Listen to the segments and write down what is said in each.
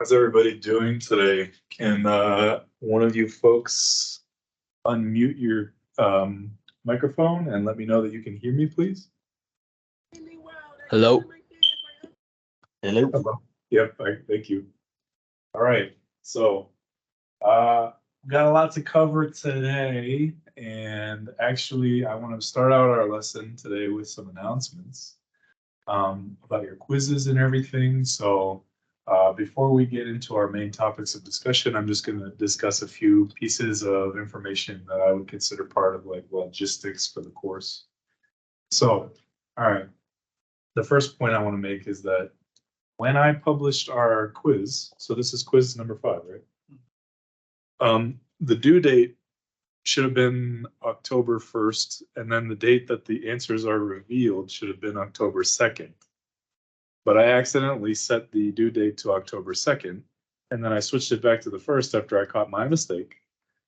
How's everybody doing today? Can one of you folks unmute your microphone and let me know that you can hear me, please? Hello. Hello. Hello. Yep, thank you. All right, so got a lot to cover today, and actually I want to start out our lesson today with some announcements about your quizzes and everything. So before we get into our main topics of discussion, I'm just going to discuss a few pieces of information that I would consider part of like logistics for the course. So, all right, the first point I want to make is that when I published our quiz, so this is quiz number 5, right? The due date should have been October 1st, and then the date that the answers are revealed should have been October 2nd. But I accidentally set the due date to October 2nd, and then I switched it back to the 1st after I caught my mistake.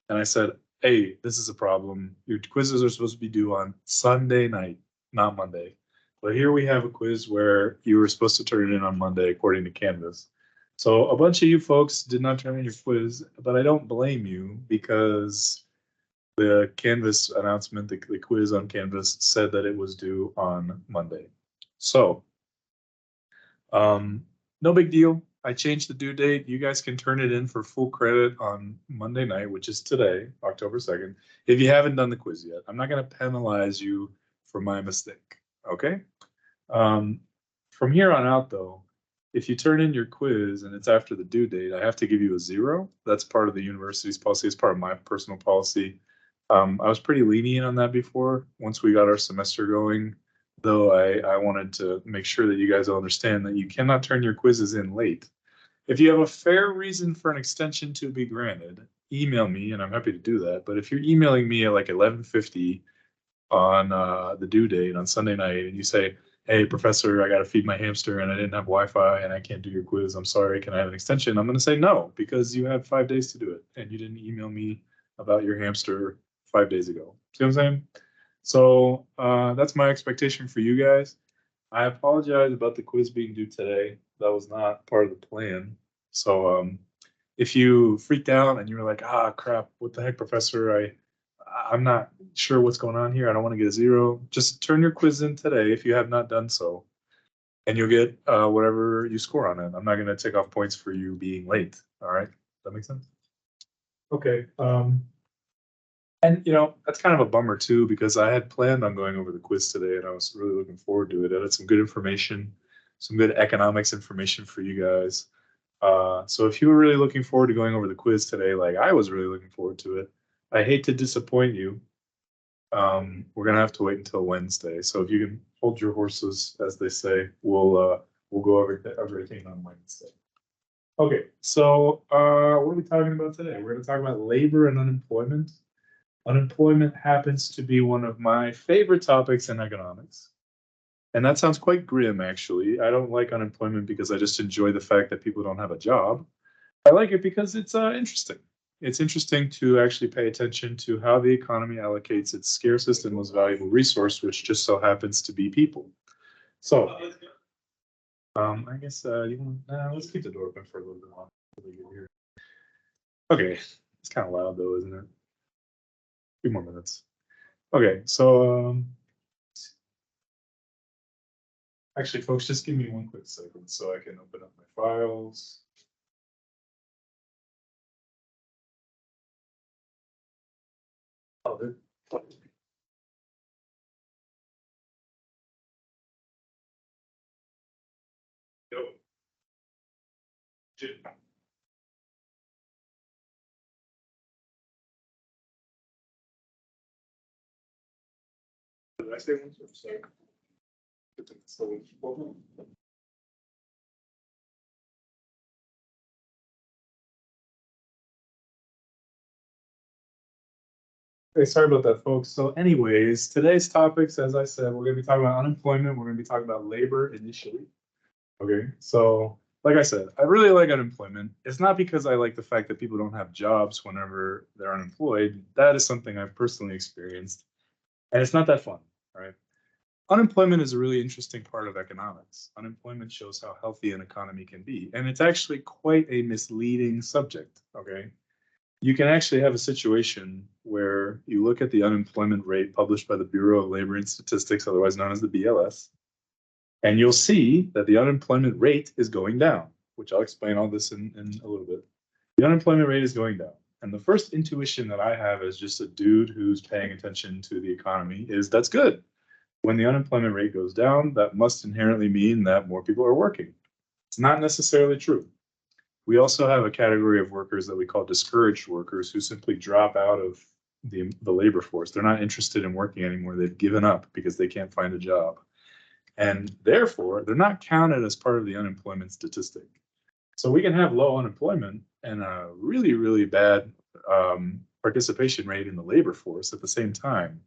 And I said, hey, this is a problem. Your quizzes are supposed to be due on Sunday night, not Monday. But here we have a quiz where you were supposed to turn it in on Monday according to Canvas. So a bunch of you folks did not turn in your quiz, but I don't blame you because the Canvas announcement, the quiz on Canvas said that it was due on Monday. So no big deal. I changed the due date. You guys can turn it in for full credit on Monday night, which is today, October 2nd, if you haven't done the quiz yet. I'm not going to penalize you for my mistake, okay? From here on out, though, if you turn in your quiz and it's after the due date, I have to give you a 0. That's part of the university's policy. It's part of my personal policy. I was pretty lenient on that before. Once we got our semester going, though, I wanted to make sure that you guys all understand that you cannot turn your quizzes in late. If you have a fair reason for an extension to be granted, email me and I'm happy to do that. But if you're emailing me at like 11:50 on the due date on Sunday night and you say, hey, professor, I got to feed my hamster and I didn't have Wi-Fi and I can't do your quiz, I'm sorry, can I have an extension? I'm going to say no, because you have 5 days to do it and you didn't email me about your hamster 5 days ago. See what I'm saying? So that's my expectation for you guys. I apologize about the quiz being due today. That was not part of the plan. So if you freaked out and you were like, ah, crap, what the heck, professor? I'm not sure what's going on here. I don't want to get a 0. Just turn your quiz in today if you have not done so, and you'll get whatever you score on it. I'm not going to take off points for you being late. All right, that makes sense? Okay. And you know, that's kind of a bummer too, because I had planned on going over the quiz today and I was really looking forward to it. I had some good information, some good economics information for you guys. So if you were really looking forward to going over the quiz today, like I was really looking forward to it, I hate to disappoint you. We're gonna have to wait until Wednesday. So if you can hold your horses, as they say, we'll go over everything on Wednesday. Okay, so what are we talking about today? We're gonna talk about labor and unemployment. Unemployment happens to be one of my favorite topics in economics. And that sounds quite grim, actually. I don't like unemployment because I just enjoy the fact that people don't have a job. I like it because it's interesting. It's interesting to actually pay attention to how the economy allocates its scarcest and most valuable resource, which just so happens to be people. So, I guess let's keep the door open for a little bit longer. Okay, it's kind of loud though, isn't it? 2 more minutes. Okay, so actually, folks, just give me one quick second so I can open up my files. Oh, there. Yo. Did I say one? Sorry. Okay, sorry about that, folks. So anyways, today's topics, as I said, we're going to be talking about unemployment. We're going to be talking about labor initially. Okay, so like I said, I really like unemployment. It's not because I like the fact that people don't have jobs whenever they're unemployed. That is something I've personally experienced. And it's not that fun, right? unemployment is a really interesting part of economics. Unemployment shows how healthy an economy can be, and it's actually quite a misleading subject, okay? You can actually have a situation where you look at the unemployment rate published by the Bureau of Labor and Statistics, otherwise known as the BLS, and you'll see that the unemployment rate is going down, which I'll explain all this in a little bit. The unemployment rate is going down. And the first intuition that I have as just a dude who's paying attention to the economy is that's good. When the unemployment rate goes down, that must inherently mean that more people are working. It's not necessarily true. We also have a category of workers that we call discouraged workers who simply drop out of the labor force. They're not interested in working anymore. They've given up because they can't find a job. And therefore, they're not counted as part of the unemployment statistic. So we can have low unemployment and a really, really bad participation rate in the labor force at the same time.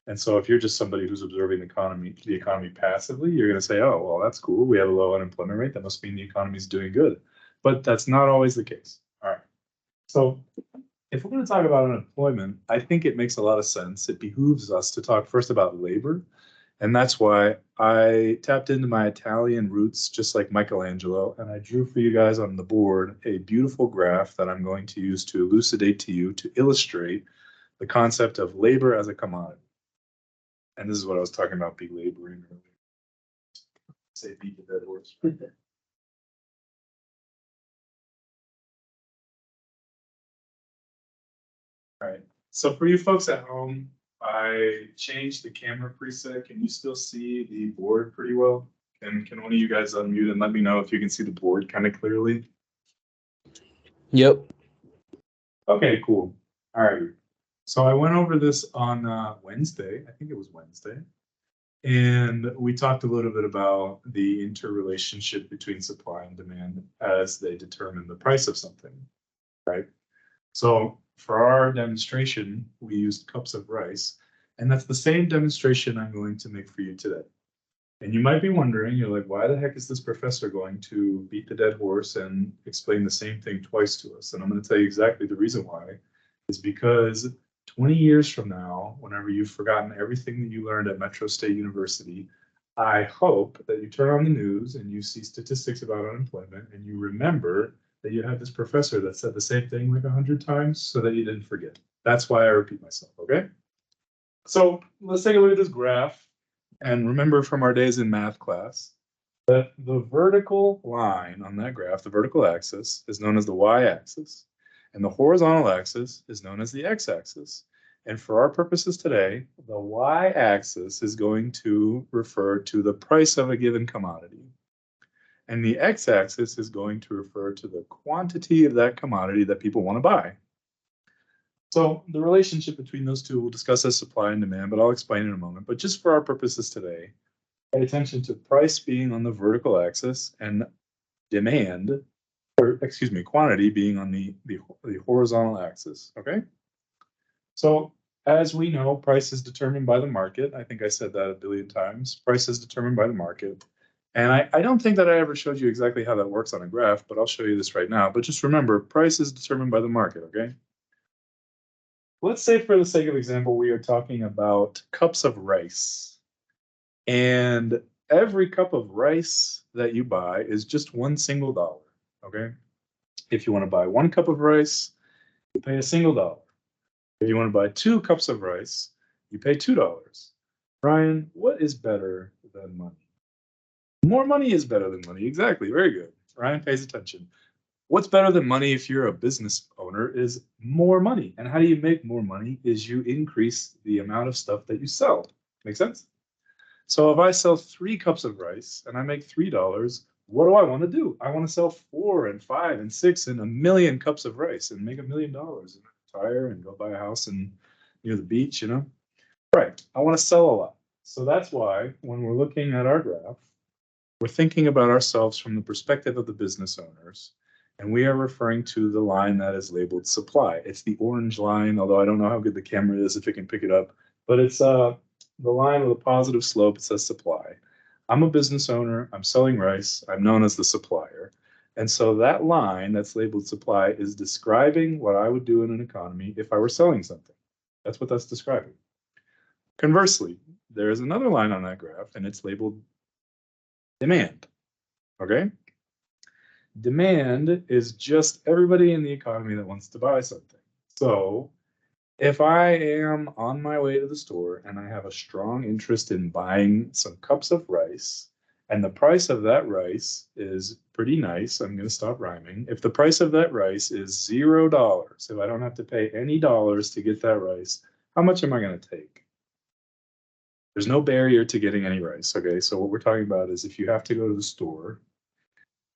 And so if you're just somebody who's observing the economy passively, you're going to say, oh, well, that's cool. We have a low unemployment rate. That must mean the economy is doing good. But that's not always the case. All right. So if we're going to talk about unemployment, I think it makes a lot of sense. It behooves us to talk first about labor. And that's why I tapped into my Italian roots, just like Michelangelo, and I drew for you guys on the board a beautiful graph that I'm going to use to elucidate to you to illustrate the concept of labor as a commodity. And this is what I was talking about belaboring earlier. Say beat the dead horse. All right. So for you folks at home, I changed the camera preset. Can you still see the board pretty well? And can one of you guys unmute and let me know if you can see the board kind of clearly? Yep. Okay, cool. All right. So I went over this on Wednesday. I think it was Wednesday. And we talked a little bit about the interrelationship between supply and demand as they determine the price of something, right? So for our demonstration, we used cups of rice, and that's the same demonstration I'm going to make for you today. And you might be wondering, you're like, why the heck is this professor going to beat the dead horse and explain the same thing twice to us? And I'm going to tell you exactly the reason why. Is because 20 years from now, whenever you've forgotten everything that you learned at Metro State University, I hope that you turn on the news and you see statistics about unemployment and you remember that you had this professor that said the same thing like 100 times so that you didn't forget. That's why I repeat myself, okay? So let's take a look at this graph and remember from our days in math class that the vertical line on that graph, the vertical axis, is known as the y-axis, and the horizontal axis is known as the x-axis. And for our purposes today, the y-axis is going to refer to the price of a given commodity. And the x-axis is going to refer to the quantity of that commodity that people want to buy. So the relationship between those two we'll discuss as supply and demand, but I'll explain in a moment. But just for our purposes today, pay attention to price being on the vertical axis and demand, or excuse me, quantity being on the horizontal axis, okay? So as we know, price is determined by the market. I think I said that a billion times. Price is determined by the market. And I don't think that I ever showed you exactly how that works on a graph, but I'll show you this right now. But just remember, price is determined by the market, okay? Let's say for the sake of example, we are talking about cups of rice. And every cup of rice that you buy is just one single dollar, okay? If you want to buy 1 cup of rice, you pay a single dollar. If you want to buy 2 cups of rice, you pay $2. Ryan, what is better than money? More money is better than money. Exactly. Very good. Ryan pays attention. What's better than money if you're a business owner is more money. And how do you make more money is you increase the amount of stuff that you sell. Make sense? So if I sell 3 cups of rice and I make $3, what do I want to do? I want to sell 4 and 5 and 6 and 1,000,000 cups of rice and make $1 million and retire and go buy a house near the beach, you know? Right. I want to sell a lot. So that's why when we're looking at our graph, we're thinking about ourselves from the perspective of the business owners, and we are referring to the line that is labeled supply. It's the orange line, although I don't know how good the camera is if it can pick it up, but it's the line with a positive slope. It says supply. I'm a business owner. I'm selling rice. I'm known as the supplier. And so that line that's labeled supply is describing what I would do in an economy if I were selling something. That's what that's describing. Conversely, there's another line on that graph, and it's labeled demand. Okay? Demand is just everybody in the economy that wants to buy something. So if I am on my way to the store and I have a strong interest in buying some cups of rice, and the price of that rice is pretty nice, I'm going to stop rhyming. If the price of that rice is $0, if I don't have to pay any dollars to get that rice, how much am I going to take? There's no barrier to getting any rice, okay? So what we're talking about is if you have to go to the store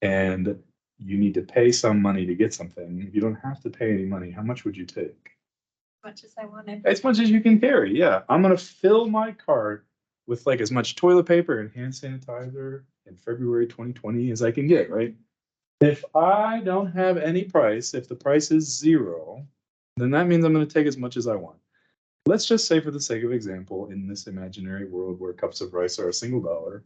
and you need to pay some money to get something, you don't have to pay any money. How much would you take? Much as I wanted. As much as you can carry, yeah. I'm gonna fill my cart with like as much toilet paper and hand sanitizer in February 2020 as I can get, right? If I don't have any price, if the price is $0, then that means I'm gonna take as much as I want. Let's just say, for the sake of example, in this imaginary world where cups of rice are $1,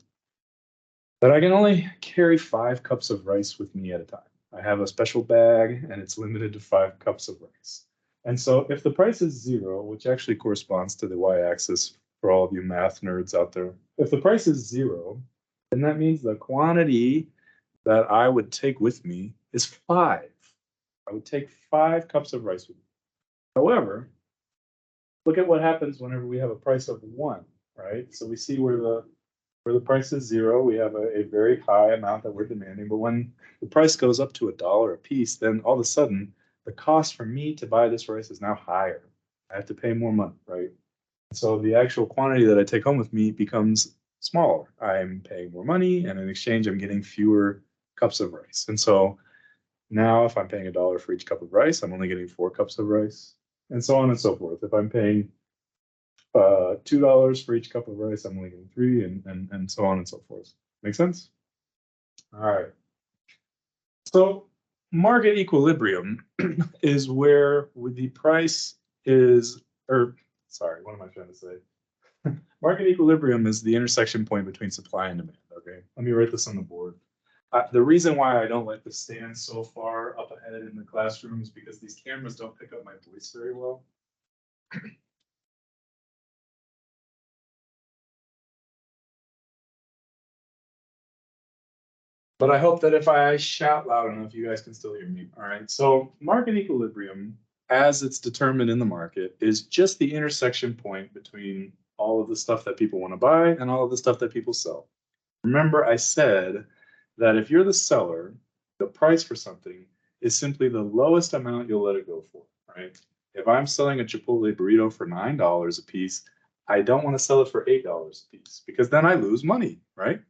that I can only carry 5 cups of rice with me at a time. I have a special bag and it's limited to 5 cups of rice. And so if the price is 0, which actually corresponds to the y-axis for all of you math nerds out there, if the price is 0, then that means the quantity that I would take with me is 5. I would take 5 cups of rice with me. However, look at what happens whenever we have a price of 1, right? So we see where the price is 0, we have a very high amount that we're demanding. But when the price goes up to $1 a piece, then all of a sudden, the cost for me to buy this rice is now higher. I have to pay more money, right? So the actual quantity that I take home with me becomes smaller. I'm paying more money, and in exchange, I'm getting fewer cups of rice. And so now if I'm paying $1 for each cup of rice, I'm only getting 4 cups of rice, and so on and so forth. If I'm paying $2 for each cup of rice, I'm only getting 3, and so on and so forth. Make sense? All right. So market equilibrium is where the price is, or sorry, what am I trying to say? Market equilibrium is the intersection point between supply and demand. Okay, let me write this on the board. The reason why I don't like to stand so far up ahead in the classroom is because these cameras don't pick up my voice very well. But I hope that if I shout loud enough, you guys can still hear me. All right. So market equilibrium, as it's determined in the market, is just the intersection point between all of the stuff that people want to buy and all of the stuff that people sell. Remember, I said that if you're the seller, the price for something is simply the lowest amount you'll let it go for, right? If I'm selling a Chipotle burrito for $9 a piece, I don't want to sell it for $8 a piece because then I lose money, right?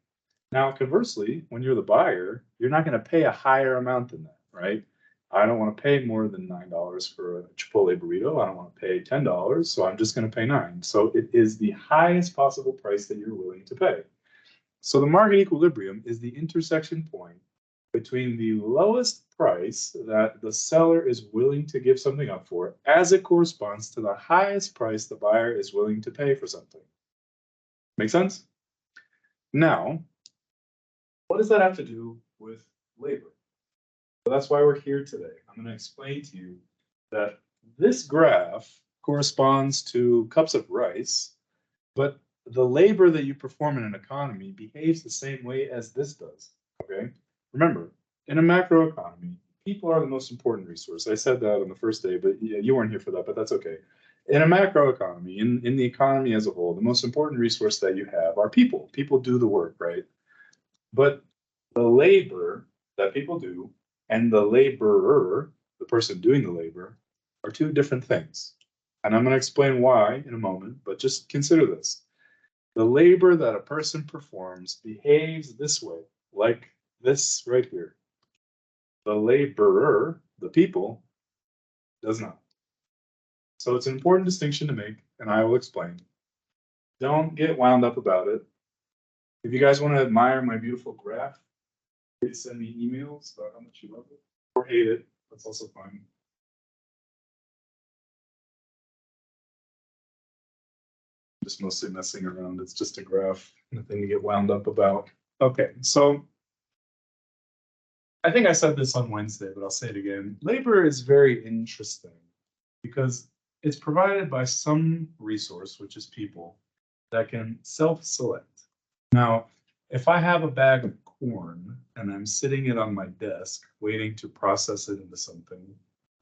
Now, conversely, when you're the buyer, you're not going to pay a higher amount than that, right? I don't want to pay more than $9 for a Chipotle burrito. I don't want to pay $10, so I'm just going to pay $9. So it is the highest possible price that you're willing to pay. So the market equilibrium is the intersection point between the lowest price that the seller is willing to give something up for as it corresponds to the highest price the buyer is willing to pay for something. Make sense? Now, what does that have to do with labor? So that's why we're here today. I'm going to explain to you that this graph corresponds to cups of rice, but the labor that you perform in an economy behaves the same way as this does, okay? Remember, in a macro economy, people are the most important resource. I said that on the first day, but you weren't here for that, but that's okay. In a macro economy, in the economy as a whole, the most important resource that you have are people. People do the work, right? But the labor that people do and the laborer, the person doing the labor, are two different things. And I'm going to explain why in a moment, but just consider this. The labor that a person performs behaves this way, like this right here. The laborer, the people, does not. So it's an important distinction to make, and I will explain. Don't get wound up about it. If you guys want to admire my beautiful graph, please send me emails about how much you love it or hate it. That's also fine. Just mostly messing around. It's just a graph, nothing to get wound up about. Okay, so I think I said this on Wednesday, but I'll say it again. Labor is very interesting because it's provided by some resource, which is people, that can self-select. Now, if I have a bag of corn and I'm sitting it on my desk waiting to process it into something,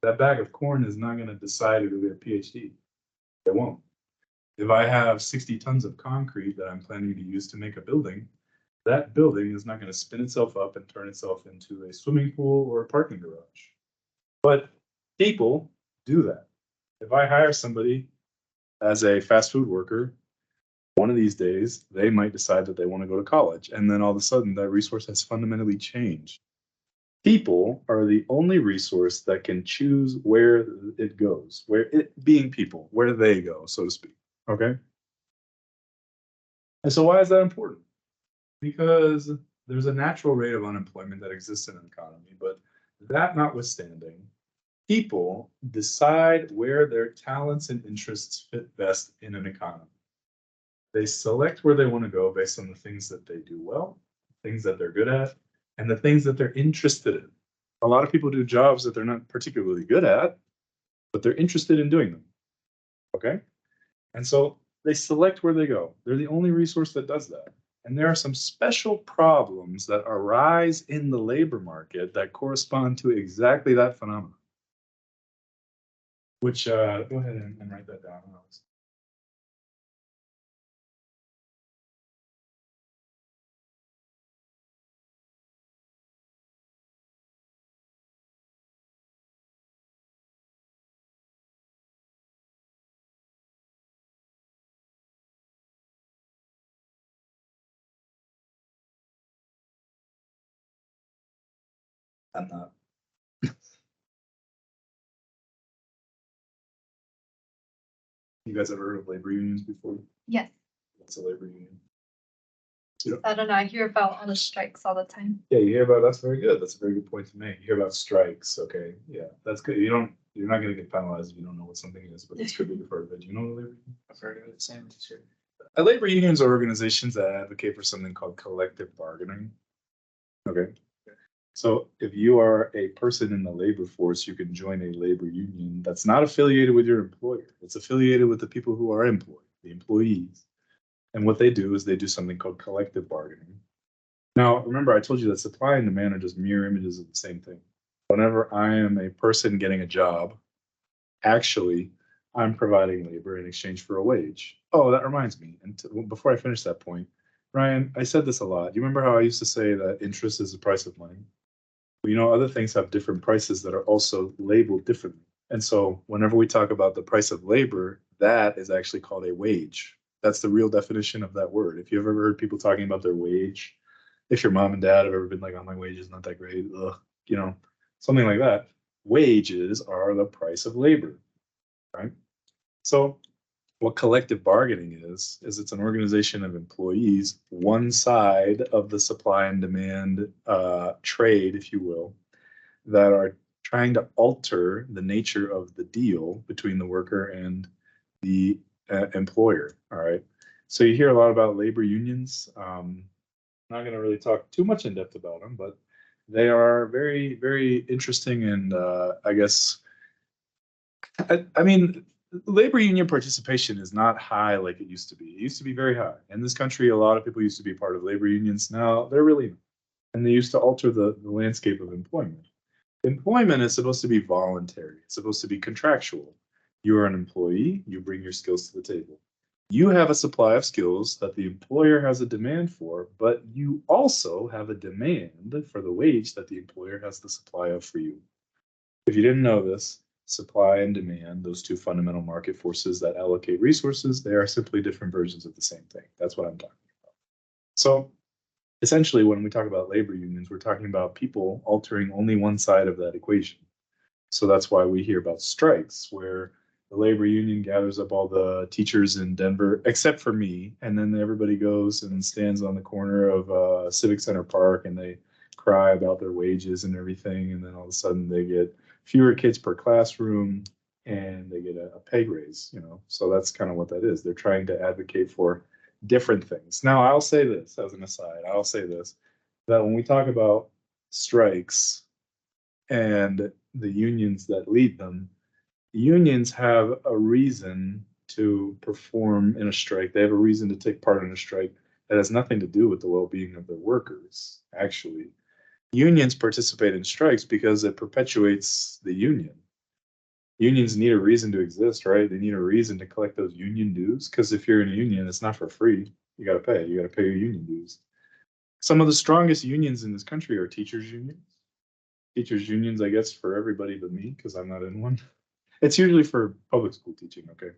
that bag of corn is not going to decide to get a PhD. It won't. If I have 60 tons of concrete that I'm planning to use to make a building, that building is not going to spin itself up and turn itself into a swimming pool or a parking garage. But people do that. If I hire somebody as a fast food worker, one of these days, they might decide that they want to go to college. And then all of a sudden, that resource has fundamentally changed. People are the only resource that can choose where it goes, where it being people, where they go, so to speak. Okay. And so why is that important? Because there's a natural rate of unemployment that exists in an economy, but that notwithstanding, people decide where their talents and interests fit best in an economy. They select where they want to go based on the things that they do well, things that they're good at, and the things that they're interested in. A lot of people do jobs that they're not particularly good at, but they're interested in doing them. Okay? And so they select where they go. They're the only resource that does that. And there are some special problems that arise in the labor market that correspond to exactly that phenomenon. Which, go ahead and write that down, Alex. I'm not. You guys ever heard of labor unions before? Yes. What's a labor union? I don't know. I hear about all the strikes all the time. Yeah, you hear about that's very good. That's a very good point to make. You hear about strikes, okay? Yeah, that's good. You're not going to get penalized if you don't know what something is, but this could be part of it. Do you know what a labor union? I've heard of it. Same here. Labor unions are organizations that advocate for something called collective bargaining. Okay. So if you are a person in the labor force, you can join a labor union that's not affiliated with your employer. It's affiliated with the people who are employed, the employees. And what they do is they do something called collective bargaining. Now, remember, I told you that supply and demand are just mirror images of the same thing. Whenever I am a person getting a job, actually, I'm providing labor in exchange for a wage. Oh, that reminds me. And before I finish that point, Ryan, I said this a lot. You remember how I used to say that interest is the price of money? Well, you know, other things have different prices that are also labeled differently. And so whenever we talk about the price of labor, that is actually called a wage. That's the real definition of that word. If you've ever heard people talking about their wage, if your mom and dad have ever been like, oh, my wage is not that great, ugh, you know, something like that. Wages are the price of labor, right? So what collective bargaining is it's an organization of employees, one side of the supply and demand trade, if you will, that are trying to alter the nature of the deal between the worker and the employer. All right. So you hear a lot about labor unions. Not going to really talk too much in depth about them, but they are very, very interesting. And I guess, I mean, labor union participation is not high like it used to be. It used to be very high. In this country, a lot of people used to be part of labor unions. Now they're really not. And they used to alter the landscape of employment. Employment is supposed to be voluntary. It's supposed to be contractual. You are an employee, you bring your skills to the table. You have a supply of skills that the employer has a demand for, but you also have a demand for the wage that the employer has the supply of for you. If you didn't know this, supply and demand, those two fundamental market forces that allocate resources, they are simply different versions of the same thing. That's what I'm talking about. So essentially, when we talk about labor unions, we're talking about people altering only one side of that equation. So that's why we hear about strikes, where the labor union gathers up all the teachers in Denver, except for me, and then everybody goes and stands on the corner of Civic Center Park, and they cry about their wages and everything, and then all of a sudden they get fewer kids per classroom, and they get a pay raise, you know. So that's kind of what that is. They're trying to advocate for different things. Now, I'll say this as an aside, that when we talk about strikes and the unions that lead them, unions have a reason to perform in a strike. They have a reason to take part in a strike that has nothing to do with the well-being of their workers, actually. Unions participate in strikes because it perpetuates the union. Unions need a reason to exist, right? They need a reason to collect those union dues, because if you're in a union, it's not for free. You got to pay. You got to pay your union dues. Some of the strongest unions in this country are teachers' unions. Teachers' unions, I guess, for everybody but me, because I'm not in one. It's usually for public school teaching, okay?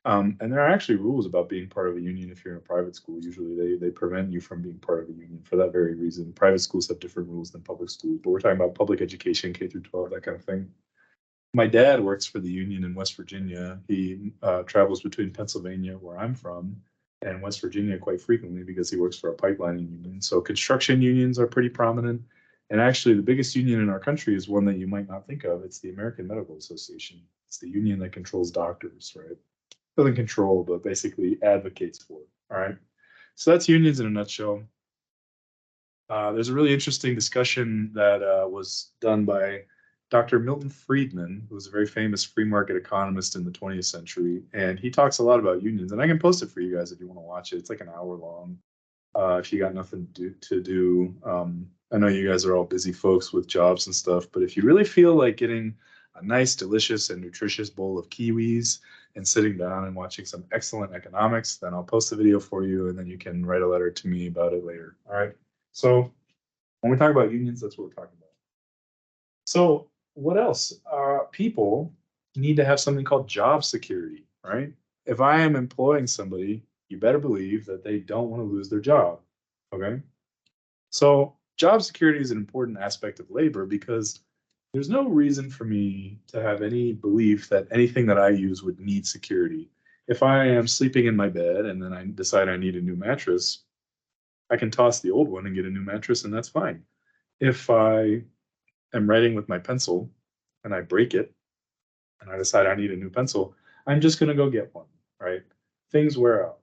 And there are actually rules about being part of a union if you're in a private school. Usually they prevent you from being part of a union for that very reason. Private schools have different rules than public schools, but we're talking about public education, K through 12, that kind of thing. My dad works for the union in West Virginia. He travels between Pennsylvania, where I'm from, and West Virginia quite frequently because he works for a pipelining union. So construction unions are pretty prominent. And actually, the biggest union in our country is one that you might not think of. It's the American Medical Association. It's the union that controls doctors, right? Doesn't control, but basically advocates for it. All right. So that's unions in a nutshell. There's a really interesting discussion that was done by Dr. Milton Friedman, who was a very famous free market economist in the 20th century. And he talks a lot about unions. And I can post it for you guys if you want to watch it. It's like an hour long. If you got nothing to do. I know you guys are all busy folks with jobs and stuff, but if you really feel like getting a nice, delicious, and nutritious bowl of kiwis and sitting down and watching some excellent economics, then I'll post the video for you, and then you can write a letter to me about it later. All right. So when we talk about unions, that's what we're talking about. So what else? People need to have something called job security, right? If I am employing somebody, you better believe that they don't want to lose their job. Okay. So job security is an important aspect of labor because there's no reason for me to have any belief that anything that I use would need security. If I am sleeping in my bed and then I decide I need a new mattress, I can toss the old one and get a new mattress, and that's fine. If I am writing with my pencil and I break it and I decide I need a new pencil, I'm just going to go get one, right? Things wear out.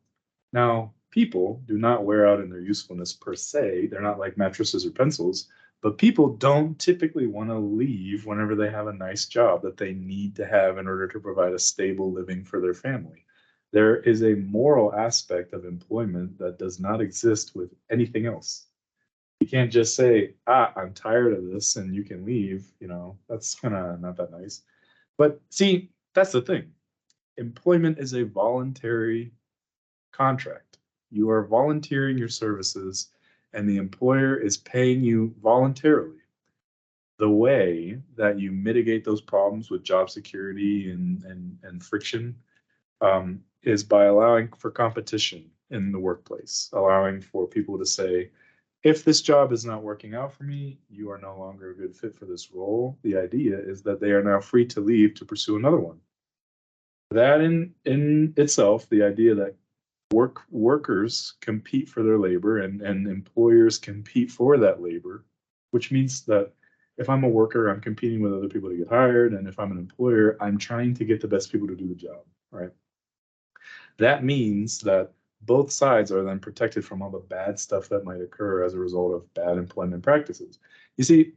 Now, people do not wear out in their usefulness per se. They're not like mattresses or pencils, but people don't typically want to leave whenever they have a nice job that they need to have in order to provide a stable living for their family. There is a moral aspect of employment that does not exist with anything else. You can't just say, I'm tired of this and you can leave. That's kind of not that nice. But see, that's the thing. Employment is a voluntary contract. You are volunteering your services and the employer is paying you voluntarily. The way that you mitigate those problems with job security and friction is by allowing for competition in the workplace, allowing for people to say, if this job is not working out for me, you are no longer a good fit for this role. The idea is that they are now free to leave to pursue another one. That in itself, the idea that workers compete for their labor and employers compete for that labor, which means that if I'm a worker, I'm competing with other people to get hired. And if I'm an employer, I'm trying to get the best people to do the job, right? That means that both sides are then protected from all the bad stuff that might occur as a result of bad employment practices. You see,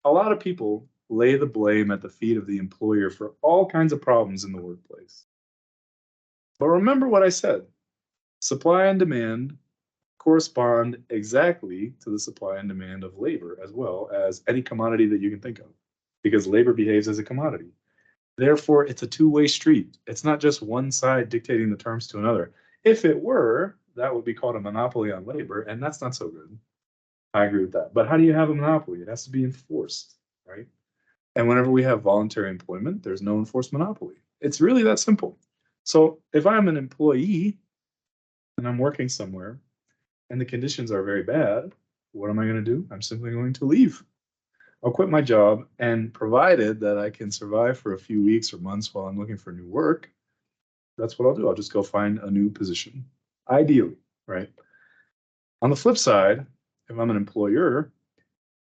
a lot of people lay the blame at the feet of the employer for all kinds of problems in the workplace. But remember what I said. Supply and demand correspond exactly to the supply and demand of labor as well as any commodity that you can think of, because labor behaves as a commodity. Therefore, it's a two-way street. It's not just one side dictating the terms to another. If it were, that would be called a monopoly on labor, and that's not so good. I agree with that. But how do you have a monopoly? It has to be enforced, right? And whenever we have voluntary employment, there's no enforced monopoly. It's really that simple. So if I'm an employee and I'm working somewhere and the conditions are very bad, what am I going to do? I'm simply going to leave. I'll quit my job, and provided that I can survive for a few weeks or months while I'm looking for new work, that's what I'll do. I'll just go find a new position, ideally, right? On the flip side, if I'm an employer,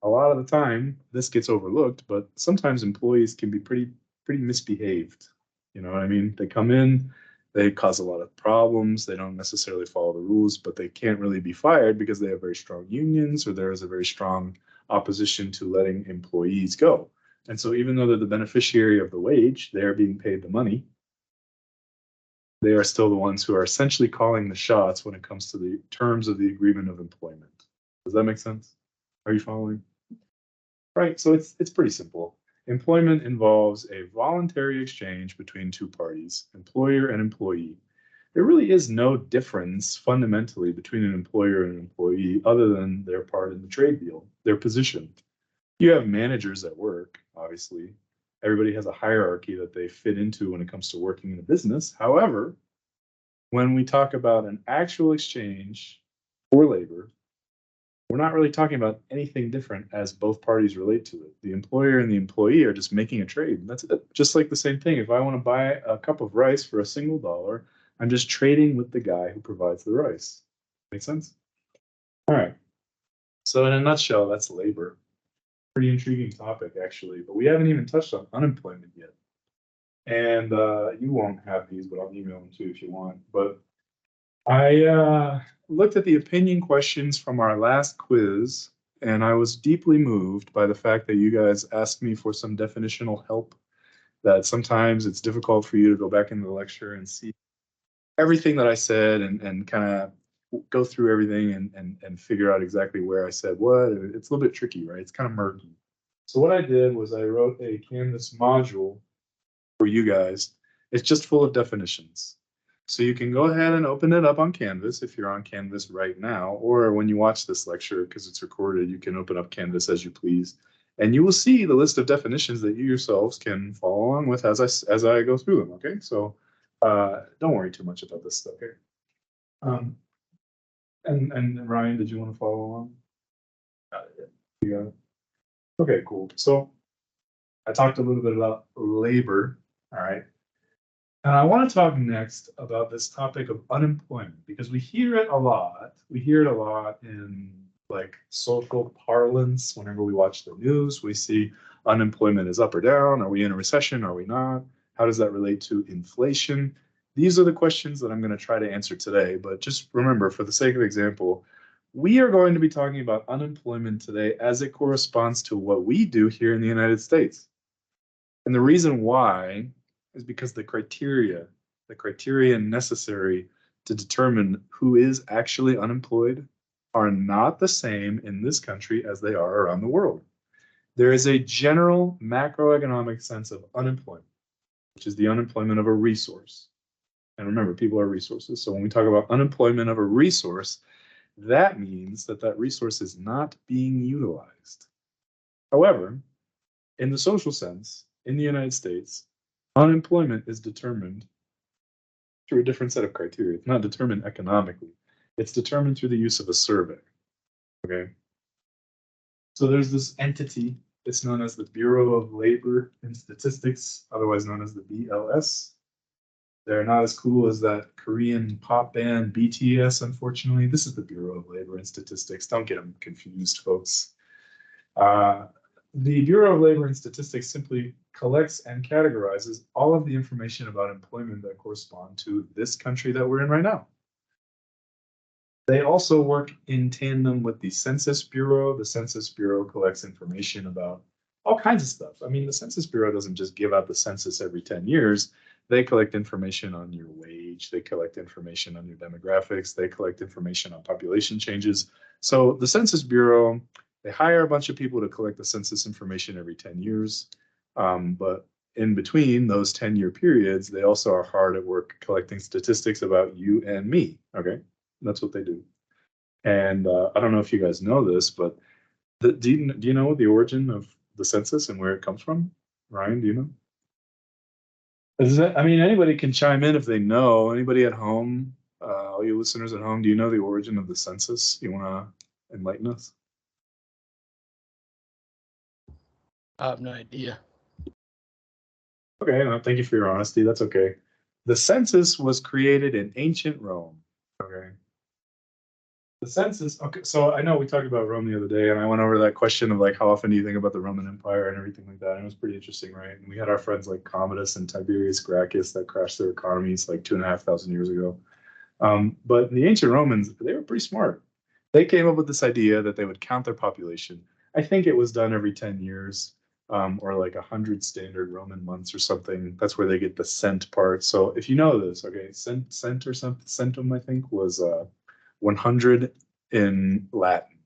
a lot of the time this gets overlooked, but sometimes employees can be pretty misbehaved. You know what I mean? They come in, they cause a lot of problems. They don't necessarily follow the rules, but they can't really be fired because they have very strong unions or there is a very strong opposition to letting employees go. And so even though they're the beneficiary of the wage, they're being paid the money. they are still the ones who are essentially calling the shots when it comes to the terms of the agreement of employment. Does that make sense? Are you following? Right, so it's pretty simple. Employment involves a voluntary exchange between two parties, employer and employee. There really is no difference fundamentally between an employer and an employee other than their part in the trade deal, their position. You have managers at work, obviously. Everybody has a hierarchy that they fit into when it comes to working in a business. However, when we talk about an actual exchange for labor, we're not really talking about anything different as both parties relate to it. The employer and the employee are just making a trade. That's it. Just like the same thing. If I want to buy a cup of rice for a single dollar, I'm just trading with the guy who provides the rice. Make sense? All right. So in a nutshell, that's labor. Pretty intriguing topic, actually, but we haven't even touched on unemployment yet. And you won't have these, but I'll email them to you if you want. But I looked at the opinion questions from our last quiz, and I was deeply moved by the fact that you guys asked me for some definitional help, that sometimes it's difficult for you to go back into the lecture and see everything that I said and kind of go through everything and figure out exactly where I said what. It's a little bit tricky, right? It's kind of murky. So what I did was I wrote a Canvas module for you guys. It's just full of definitions. So you can go ahead and open it up on Canvas if you're on Canvas right now, or when you watch this lecture, because it's recorded, you can open up Canvas as you please. And you will see the list of definitions that you yourselves can follow along with as I go through them, okay? So don't worry too much about this stuff here. And Ryan, did you want to follow along? You got it. Okay, cool. So I talked a little bit about labor, all right? And I want to talk next about this topic of unemployment, because we hear it a lot. We hear it a lot in like social parlance. Whenever we watch the news, we see unemployment is up or down. Are we in a recession? Are we not? How does that relate to inflation? These are the questions that I'm going to try to answer today. But just remember, for the sake of example, we are going to be talking about unemployment today as it corresponds to what we do here in the United States. And the reason why is because the criteria necessary to determine who is actually unemployed are not the same in this country as they are around the world. There is a general macroeconomic sense of unemployment, which is the unemployment of a resource. And remember, people are resources. So when we talk about unemployment of a resource, that means that that resource is not being utilized. However, in the social sense, in the United States, unemployment is determined through a different set of criteria. It's not determined economically. It's determined through the use of a survey. Okay. So there's this entity. It's known as the Bureau of Labor and Statistics, otherwise known as the BLS. They're not as cool as that Korean pop band BTS, unfortunately. This is the Bureau of Labor and Statistics. Don't get them confused, folks. The Bureau of Labor and Statistics simply collects and categorizes all of the information about employment that correspond to this country that we're in right now. They also work in tandem with the Census Bureau. The Census Bureau collects information about all kinds of stuff. I mean, the Census Bureau doesn't just give out the census every 10 years. They collect information on your wage. They collect information on your demographics. They collect information on population changes. So the Census Bureau, they hire a bunch of people to collect the census information every 10 years. But in between those 10-year periods, they also are hard at work collecting statistics about you and me. Okay, that's what they do. And I don't know if you guys know this, but do you know the origin of the census and where it comes from? Ryan, do you know? I mean, anybody can chime in if they know. Anybody at home, all you listeners at home, do you know the origin of the census? You want to enlighten us? I have no idea. Okay, no, thank you for your honesty. That's okay. The census was created in ancient Rome. Okay. The census, okay, so I know we talked about Rome the other day, and I went over that question of like, how often do you think about the Roman Empire and everything like that? And it was pretty interesting, right? And we had our friends like Commodus and Tiberius Gracchus that crashed their economies like 2,500 years ago. But the ancient Romans, they were pretty smart. They came up with this idea that they would count their population. I think it was done every 10 years. or like 100 standard Roman months or something. That's where they get the cent part. So if you know this, okay, cent or something, centum, I think, was 100 in Latin.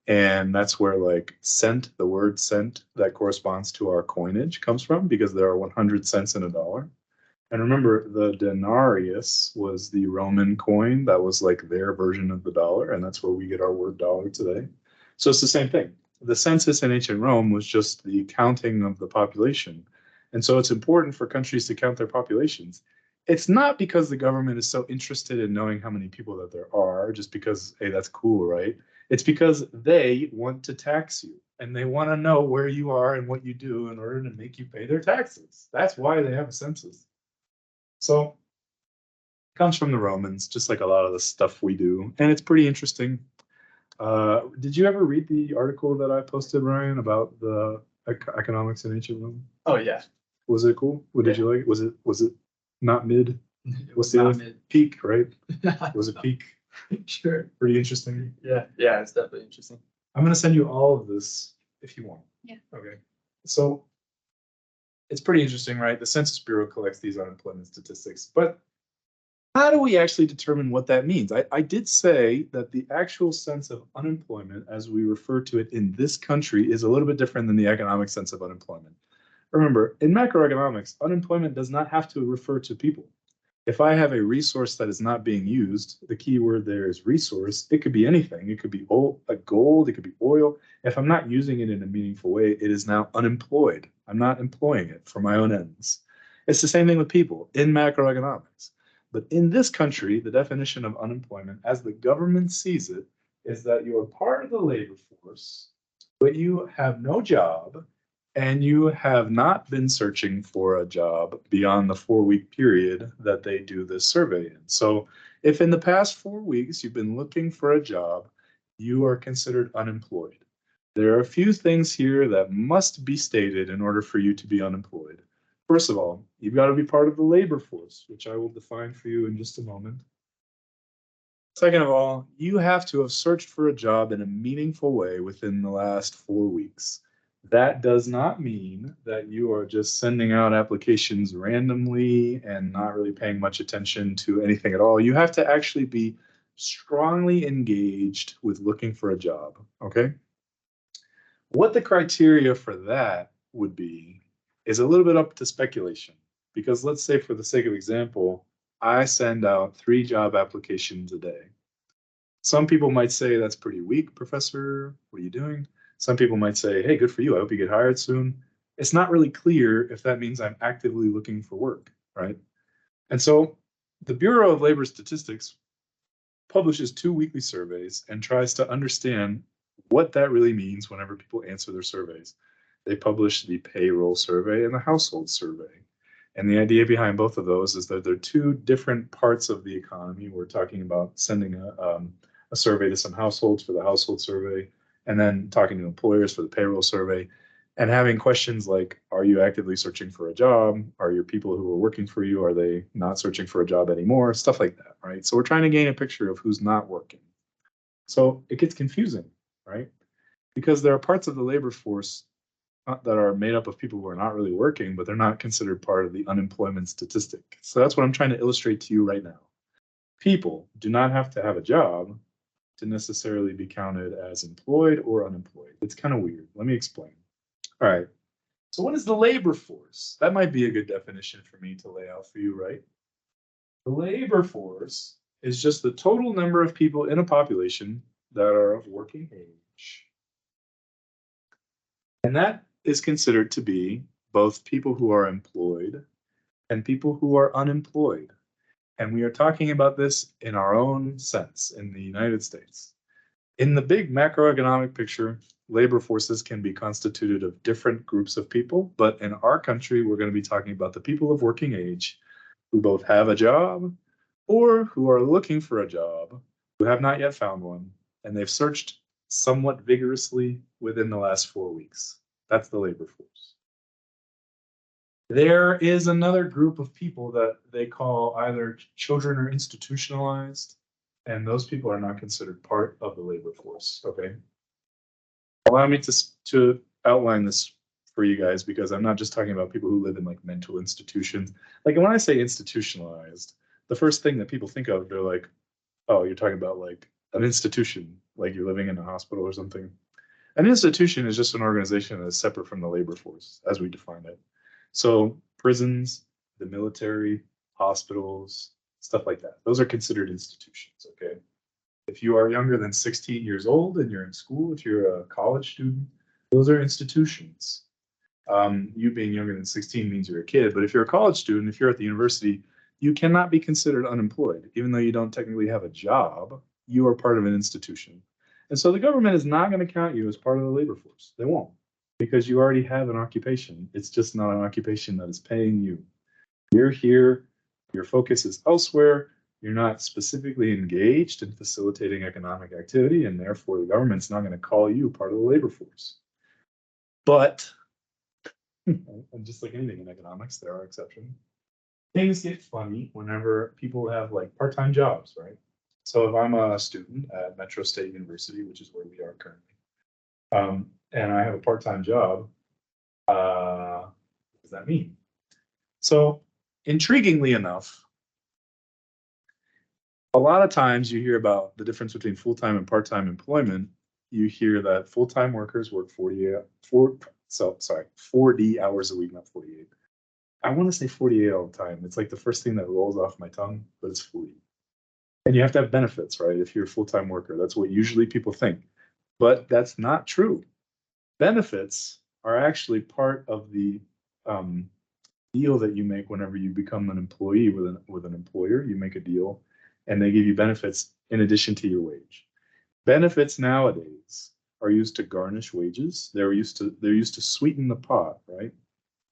And that's where like cent, the word cent that corresponds to our coinage comes from, because there are 100 cents in a dollar. And remember, the denarius was the Roman coin that was like their version of the dollar, and that's where we get our word dollar today. So it's the same thing. The census in ancient Rome was just the counting of the population. And so it's important for countries to count their populations. It's not because the government is so interested in knowing how many people that there are, just because, hey, that's cool, right? It's because they want to tax you, and they want to know where you are and what you do in order to make you pay their taxes. That's why they have a census. So it comes from the Romans, just like a lot of the stuff we do, and it's pretty interesting. Did you ever read the article that I posted, Ryan, about the economics in ancient Rome? Oh, yeah. Was it cool? What did you like? Was it not mid? What's the not other mid. peak, right? Was it peak? Sure. Pretty interesting. Yeah, it's definitely interesting. I'm gonna send you all of this if you want. Yeah. Okay. So it's pretty interesting, right? The Census Bureau collects these unemployment statistics, but how do we actually determine what that means? I did say that the actual sense of unemployment, as we refer to it in this country, is a little bit different than the economic sense of unemployment. Remember, in macroeconomics, unemployment does not have to refer to people. If I have a resource that is not being used, the key word there is resource. It could be anything. It could be gold, it could be oil. If I'm not using it in a meaningful way, it is now unemployed. I'm not employing it for my own ends. It's the same thing with people in macroeconomics. But in this country, the definition of unemployment, as the government sees it, is that you are part of the labor force, but you have no job, and you have not been searching for a job beyond the 4-week period that they do this survey in. So if in the past 4 weeks you've been looking for a job, you are considered unemployed. There are a few things here that must be stated in order for you to be unemployed. First of all, you've got to be part of the labor force, which I will define for you in just a moment. Second of all, you have to have searched for a job in a meaningful way within the last 4 weeks. That does not mean that you are just sending out applications randomly and not really paying much attention to anything at all. You have to actually be strongly engaged with looking for a job, okay? What the criteria for that would be is a little bit up to speculation, because let's say, for the sake of example, I send out 3 job applications a day. Some people might say, that's pretty weak, professor. What are you doing? Some people might say, hey, good for you. I hope you get hired soon. It's not really clear if that means I'm actively looking for work, right? And so the Bureau of Labor Statistics publishes 2 weekly surveys and tries to understand what that really means whenever people answer their surveys. They publish the payroll survey and the household survey. And the idea behind both of those is that they're 2 different parts of the economy. We're talking about sending a survey to some households for the household survey, and then talking to employers for the payroll survey, and having questions like, are you actively searching for a job? Are your people who are working for you, are they not searching for a job anymore? Stuff like that, right? So we're trying to gain a picture of who's not working. So it gets confusing, right? Because there are parts of the labor force that are made up of people who are not really working, but they're not considered part of the unemployment statistic. So that's what I'm trying to illustrate to you right now. People do not have to have a job to necessarily be counted as employed or unemployed. It's kind of weird. Let me explain. All right. So what is the labor force? That might be a good definition for me to lay out for you, right? The labor force is just the total number of people in a population that are of working age. And that is considered to be both people who are employed and people who are unemployed. And we are talking about this in our own sense in the United States. In the big macroeconomic picture, labor forces can be constituted of different groups of people, but in our country, we're going to be talking about the people of working age who both have a job or who are looking for a job, who have not yet found one, and they've searched somewhat vigorously within the last 4 weeks. That's the labor force. There is another group of people that they call either children or institutionalized, and those people are not considered part of the labor force, okay? Allow me to outline this for you guys, because I'm not just talking about people who live in like mental institutions. Like when I say institutionalized, the first thing that people think of, they're like, oh, you're talking about like an institution, like you're living in a hospital or something. An institution is just an organization that is separate from the labor force as we define it. So prisons, the military, hospitals, stuff like that. Those are considered institutions, okay? If you are younger than 16 years old and you're in school, if you're a college student, those are institutions. You being younger than 16 means you're a kid, but if you're a college student, if you're at the university, you cannot be considered unemployed. Even though you don't technically have a job, you are part of an institution. And so the government is not going to count you as part of the labor force. They won't, because you already have an occupation. It's just not an occupation that is paying you. You're here, your focus is elsewhere, you're not specifically engaged in facilitating economic activity, and therefore the government's not going to call you part of the labor force. But, and just like anything in economics, there are exceptions. Things get funny whenever people have like part-time jobs, right? So if I'm a student at Metro State University, which is where we are currently, and I have a part-time job, what does that mean? So intriguingly enough, a lot of times you hear about the difference between full-time and part-time employment. You hear that full-time workers work 40 hours a week, not 48. I want to say 48 all the time. It's like the first thing that rolls off my tongue, but it's 40. And you have to have benefits, right? If you're a full-time worker, that's what usually people think. But that's not true. Benefits are actually part of the deal that you make whenever you become an employee with an employer. You make a deal and they give you benefits in addition to your wage. Benefits nowadays are used to garnish wages. They're used to sweeten the pot, right?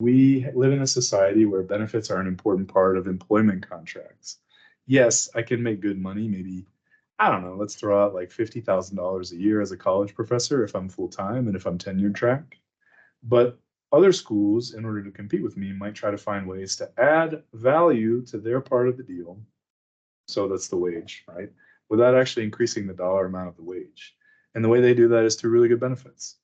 We live in a society where benefits are an important part of employment contracts. Yes, I can make good money, maybe, I don't know, let's throw out like $50,000 a year as a college professor if I'm full-time and if I'm tenure track. But other schools, in order to compete with me, might try to find ways to add value to their part of the deal. So that's the wage, right? Without actually increasing the dollar amount of the wage. And the way they do that is through really good benefits.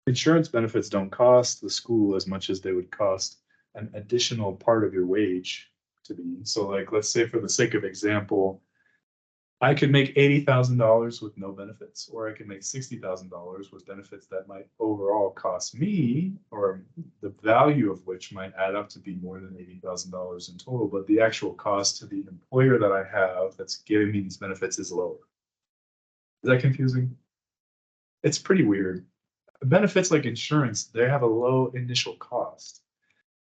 Insurance benefits don't cost the school as much as they would cost an additional part of your wage to be. So like, let's say for the sake of example, I could make $80,000 with no benefits, or I could make $60,000 with benefits that might overall cost me, or the value of which might add up to be more than $80,000 in total, but the actual cost to the employer that I have that's giving me these benefits is lower. Is that confusing? It's pretty weird. Benefits like insurance, they have a low initial cost,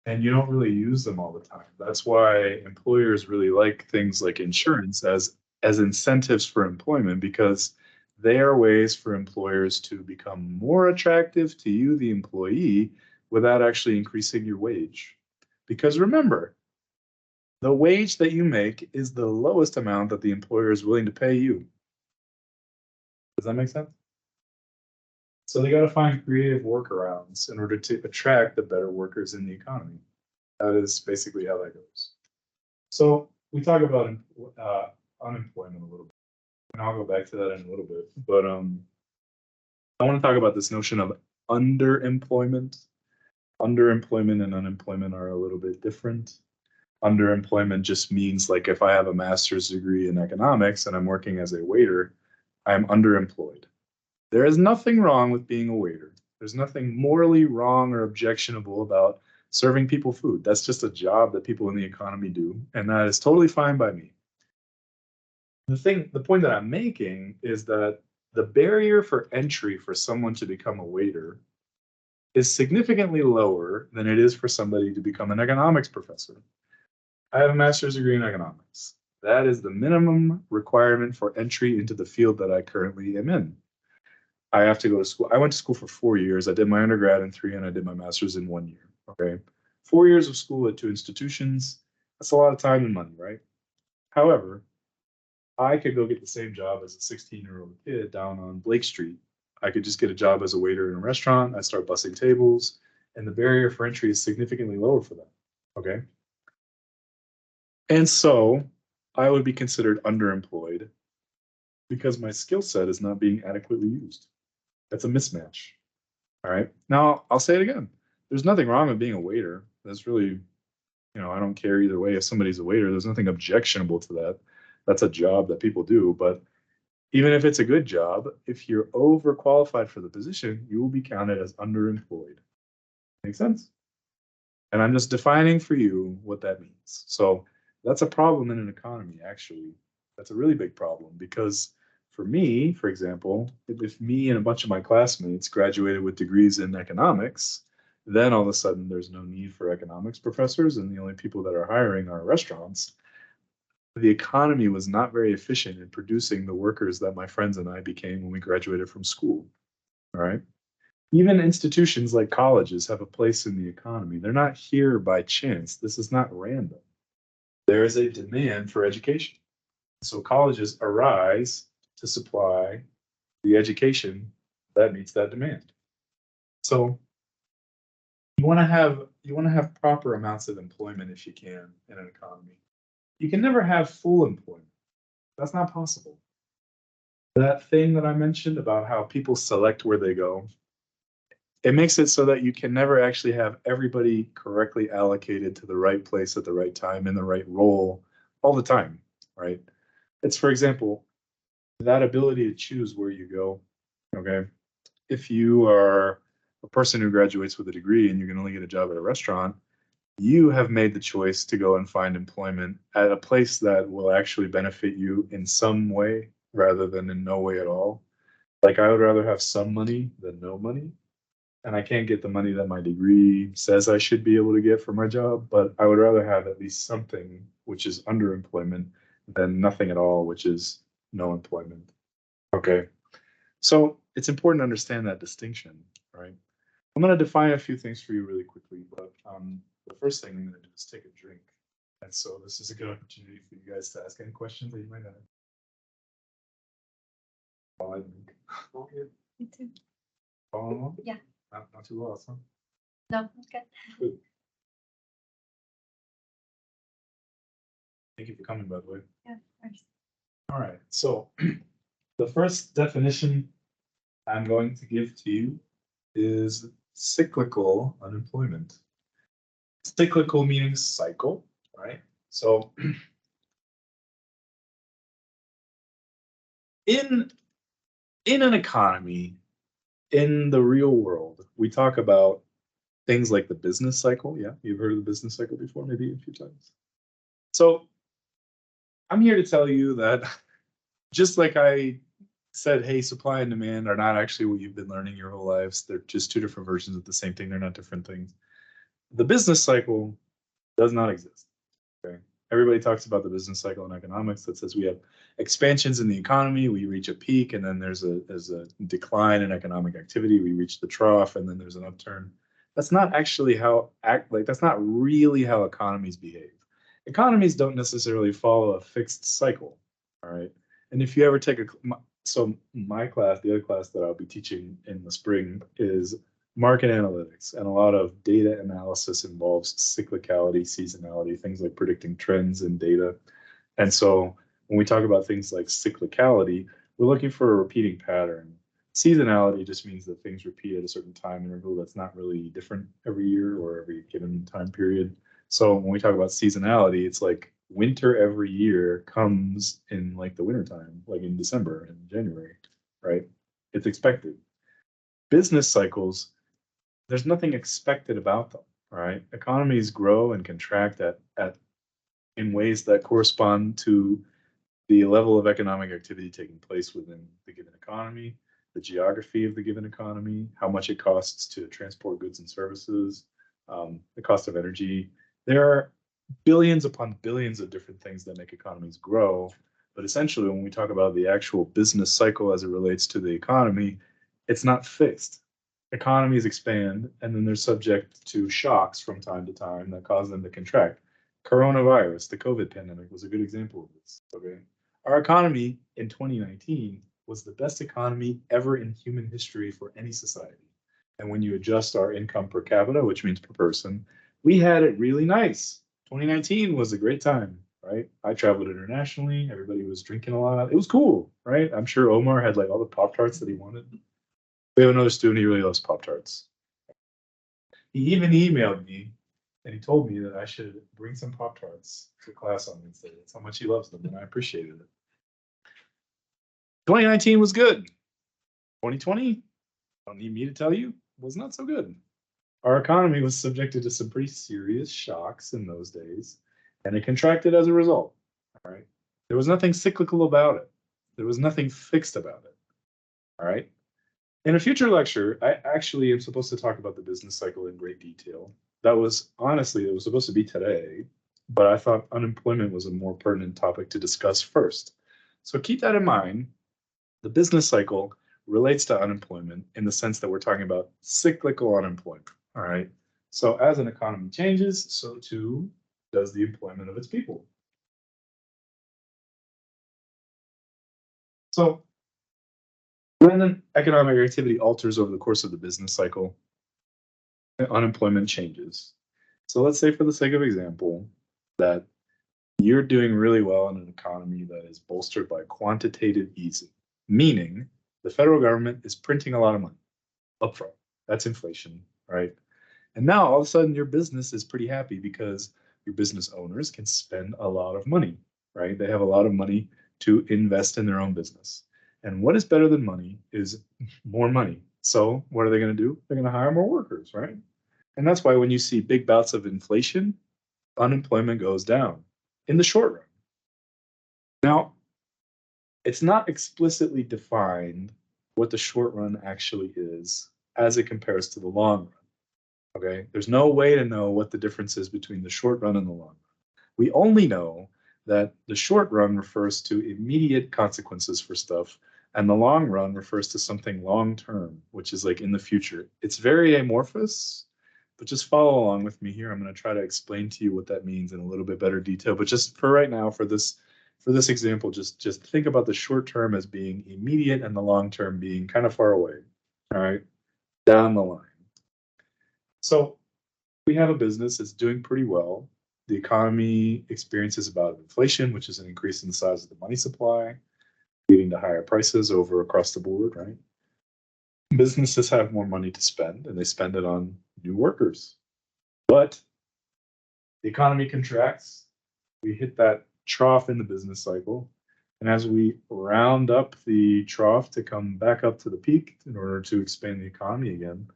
and you don't really use them all the time. That's why employers really like things like insurance as incentives for employment, because they are ways for employers to become more attractive to you, the employee, without actually increasing your wage. Because remember, the wage that you make is the lowest amount that the employer is willing to pay you. Does that make sense? So they got to find creative workarounds in order to attract the better workers in the economy. That is basically how that goes. So we talk about unemployment a little bit, and I'll go back to that in a little bit. But I want to talk about this notion of underemployment. Underemployment and unemployment are a little bit different. Underemployment just means like if I have a master's degree in economics and I'm working as a waiter, I'm underemployed. There is nothing wrong with being a waiter. There's nothing morally wrong or objectionable about serving people food. That's just a job that people in the economy do, and that is totally fine by me. The point that I'm making is that the barrier for entry for someone to become a waiter is significantly lower than it is for somebody to become an economics professor. I have a master's degree in economics. That is the minimum requirement for entry into the field that I currently am in. I have to go to school. I went to school for 4 years. I did my undergrad in 3 and I did my master's in 1 year. Okay. 4 years of school at 2 institutions. That's a lot of time and money, right? However, I could go get the same job as a 16-year-old kid down on Blake Street. I could just get a job as a waiter in a restaurant. I start bussing tables, and the barrier for entry is significantly lower for them. Okay. And so I would be considered underemployed because my skill set is not being adequately used. That's a mismatch. All right. Now I'll say it again. there's nothing wrong with being a waiter. That's really, I don't care either way if somebody's a waiter. There's nothing objectionable to that. That's a job that people do. But even if it's a good job, if you're overqualified for the position, you will be counted as underemployed. Make sense? And I'm just defining for you what that means. So that's a problem in an economy, actually. That's a really big problem because for me, for example, if me and a bunch of my classmates graduated with degrees in economics, then all of a sudden there's no need for economics professors and the only people that are hiring are restaurants. The economy was not very efficient in producing the workers that my friends and I became when we graduated from school. All right. Even institutions like colleges have a place in the economy. They're not here by chance. This is not random. There is a demand for education. So colleges arise to supply the education that meets that demand. So you want to have proper amounts of employment if you can in an economy. You can never have full employment. That's not possible. That thing that I mentioned about how people select where they go, it makes it so that you can never actually have everybody correctly allocated to the right place at the right time in the right role all the time, right? It's, for example, that ability to choose where you go, okay? If you are a person who graduates with a degree and you can only get a job at a restaurant, you have made the choice to go and find employment at a place that will actually benefit you in some way rather than in no way at all. Like I would rather have some money than no money. And I can't get the money that my degree says I should be able to get for my job, but I would rather have at least something which is underemployment than nothing at all, which is no employment. Okay. So it's important to understand that distinction, right? I'm going to define a few things for you really quickly, but the first thing I'm going to do is take a drink. And so this is a good opportunity for you guys to ask any questions that you might have. While I drink. Me too. Following along? Yeah. Not too lost, huh? No, okay. Good. Thank you for coming, by the way. Yeah, of course. All right, so the first definition I'm going to give to you is cyclical unemployment. Cyclical meaning cycle, right? So in an economy, in the real world, we talk about things like the business cycle. Yeah, you've heard of the business cycle before, maybe a few times. So I'm here to tell you that just like I said, hey, supply and demand are not actually what you've been learning your whole lives. They're just two different versions of the same thing. They're not different things. The business cycle does not exist. Okay. Everybody talks about the business cycle in economics that says we have expansions in the economy, we reach a peak, and then there's a decline in economic activity, we reach the trough, and then there's an upturn. That's not actually that's not really how economies behave. Economies don't necessarily follow a fixed cycle. All right. And if you ever take my class, the other class that I'll be teaching in the spring is market analytics, and a lot of data analysis involves cyclicality, seasonality, things like predicting trends in data. And so when we talk about things like cyclicality, we're looking for a repeating pattern. Seasonality just means that things repeat at a certain time interval that's not really different every year or every given time period. So when we talk about seasonality, it's like winter every year comes in like the wintertime, like in December and January, right? It's expected. Business cycles, there's nothing expected about them, right? Economies grow and contract in ways that correspond to the level of economic activity taking place within the given economy, the geography of the given economy, how much it costs to transport goods and services, the cost of energy. There are billions upon billions of different things that make economies grow. But essentially, when we talk about the actual business cycle as it relates to the economy, it's not fixed. Economies expand, and then they're subject to shocks from time to time that cause them to contract. Coronavirus, the COVID pandemic, was a good example of this. Okay, our economy in 2019 was the best economy ever in human history for any society. And when you adjust our income per capita, which means per person, we had it really nice. 2019 was a great time, right? I traveled internationally. Everybody was drinking a lot. It was cool, right? I'm sure Omar had like all the Pop Tarts that he wanted. We have another student, he really loves Pop Tarts. He even emailed me and he told me that I should bring some Pop-Tarts to class on Wednesday. That's how much he loves them, and I appreciated it. 2019 was good. 2020, don't need me to tell you, was not so good. Our economy was subjected to some pretty serious shocks in those days, and it contracted as a result. All right. There was nothing cyclical about it. There was nothing fixed about it. All right. In a future lecture, I actually am supposed to talk about the business cycle in great detail. That was honestly, it was supposed to be today, but I thought unemployment was a more pertinent topic to discuss first. So keep that in mind. The business cycle relates to unemployment in the sense that we're talking about cyclical unemployment. All right. So as an economy changes, so too does the employment of its people. So when an economic activity alters over the course of the business cycle, unemployment changes. So let's say, for the sake of example, that you're doing really well in an economy that is bolstered by quantitative easing, meaning the federal government is printing a lot of money upfront. That's inflation, right? And now all of a sudden your business is pretty happy because your business owners can spend a lot of money, right? They have a lot of money to invest in their own business. And what is better than money is more money. So what are they going to do? They're going to hire more workers, right? And that's why when you see big bouts of inflation, unemployment goes down in the short run. Now, it's not explicitly defined what the short run actually is as it compares to the long run. Okay, there's no way to know what the difference is between the short run and the long run. We only know that the short run refers to immediate consequences for stuff, and the long run refers to something long term, which is like in the future. It's very amorphous, but just follow along with me here. I'm going to try to explain to you what that means in a little bit better detail. But just for right now, for this example, just think about the short term as being immediate and the long term being kind of far away. All right, down the line. So we have a business that's doing pretty well. The economy experiences about inflation, which is an increase in the size of the money supply, leading to higher prices over across the board, right? Businesses have more money to spend, and they spend it on new workers. But the economy contracts. We hit that trough in the business cycle. And as we round up the trough to come back up to the peak in order to expand the economy again,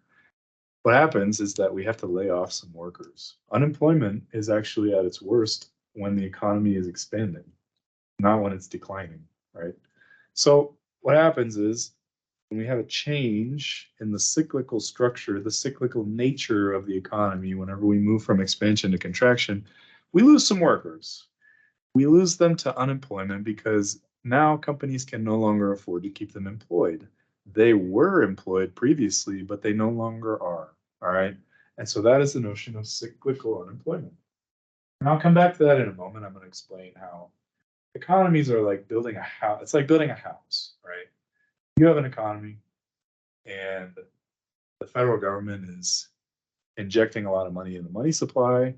what happens is that we have to lay off some workers. Unemployment is actually at its worst when the economy is expanding, not when it's declining, right? So what happens is when we have a change in the cyclical structure, the cyclical nature of the economy, whenever we move from expansion to contraction, we lose some workers. We lose them to unemployment because now companies can no longer afford to keep them employed. They were employed previously, but they no longer are. All right. And so that is the notion of cyclical unemployment. And I'll come back to that in a moment. I'm going to explain how economies are like building a house. It's like building a house, right? You have an economy and the federal government is injecting a lot of money in the money supply,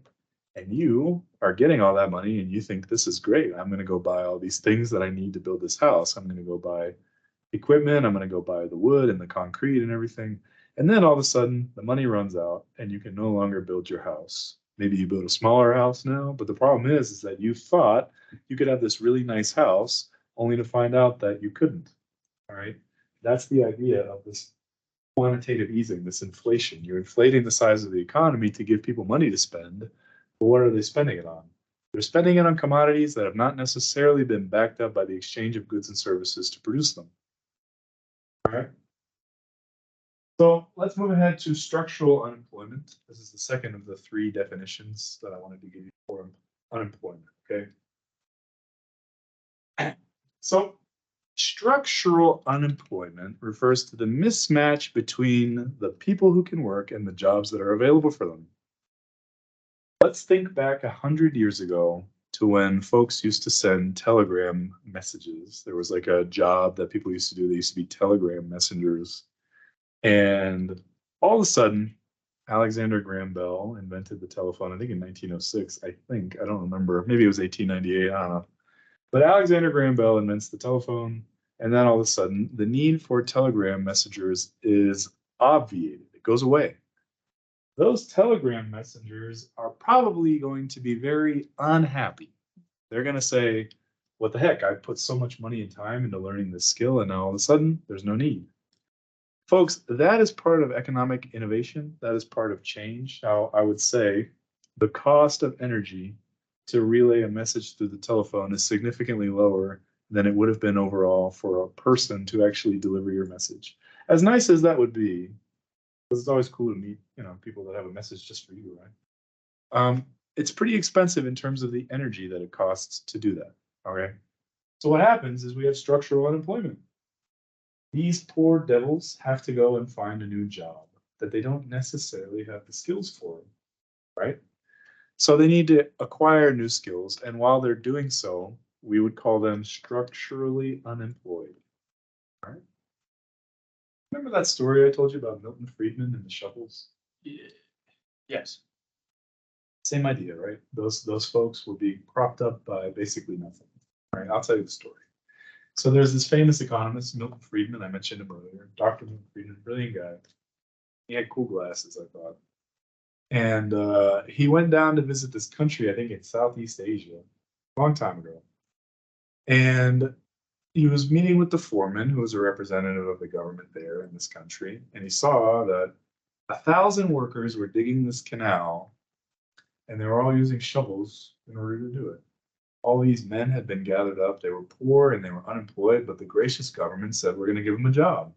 and you are getting all that money and you think this is great. I'm going to go buy all these things that I need to build this house. I'm going to go buy equipment. I'm going to go buy the wood and the concrete and everything. And then all of a sudden the money runs out and you can no longer build your house. Maybe you build a smaller house now, but the problem is that you thought you could have this really nice house only to find out that you couldn't. All right. That's the idea of this quantitative easing, this inflation. You're inflating the size of the economy to give people money to spend. But what are they spending it on? They're spending it on commodities that have not necessarily been backed up by the exchange of goods and services to produce them. All right. So let's move ahead to structural unemployment. This is the second of the three definitions that I wanted to give you for unemployment. Okay. So structural unemployment refers to the mismatch between the people who can work and the jobs that are available for them. Let's think back 100 years ago to when folks used to send telegram messages. There was like a job that people used to do. They used to be telegram messengers. And all of a sudden, Alexander Graham Bell invented the telephone, I think in 1906, I don't remember. Maybe it was 1898, I don't know. But Alexander Graham Bell invents the telephone, and then all of a sudden, the need for telegram messengers is obviated. It goes away. those Telegram messengers are probably going to be very unhappy. They're going to say, what the heck? I put so much money and time into learning this skill, and now all of a sudden, there's no need. Folks, that is part of economic innovation. That is part of change. How I would say the cost of energy to relay a message through the telephone is significantly lower than it would have been overall for a person to actually deliver your message. As nice as that would be, because it's always cool to meet, people that have a message just for you, right? It's pretty expensive in terms of the energy that it costs to do that. Okay. So what happens is we have structural unemployment. These poor devils have to go and find a new job that they don't necessarily have the skills for, right? So they need to acquire new skills, and while they're doing so, we would call them structurally unemployed. All right. Remember that story I told you about Milton Friedman and the shovels? Yeah. Yes. Same idea, right? Those folks were being propped up by basically nothing. All right, I'll tell you the story. So there's this famous economist, Milton Friedman. I mentioned him earlier. Dr. Milton Friedman, brilliant guy. He had cool glasses, I thought. And he went down to visit this country, I think in Southeast Asia, a long time ago. And he was meeting with the foreman, who was a representative of the government there in this country. And he saw that 1,000 workers were digging this canal, and they were all using shovels in order to do it. All these men had been gathered up. They were poor and they were unemployed, but the gracious government said, we're going to give them a job.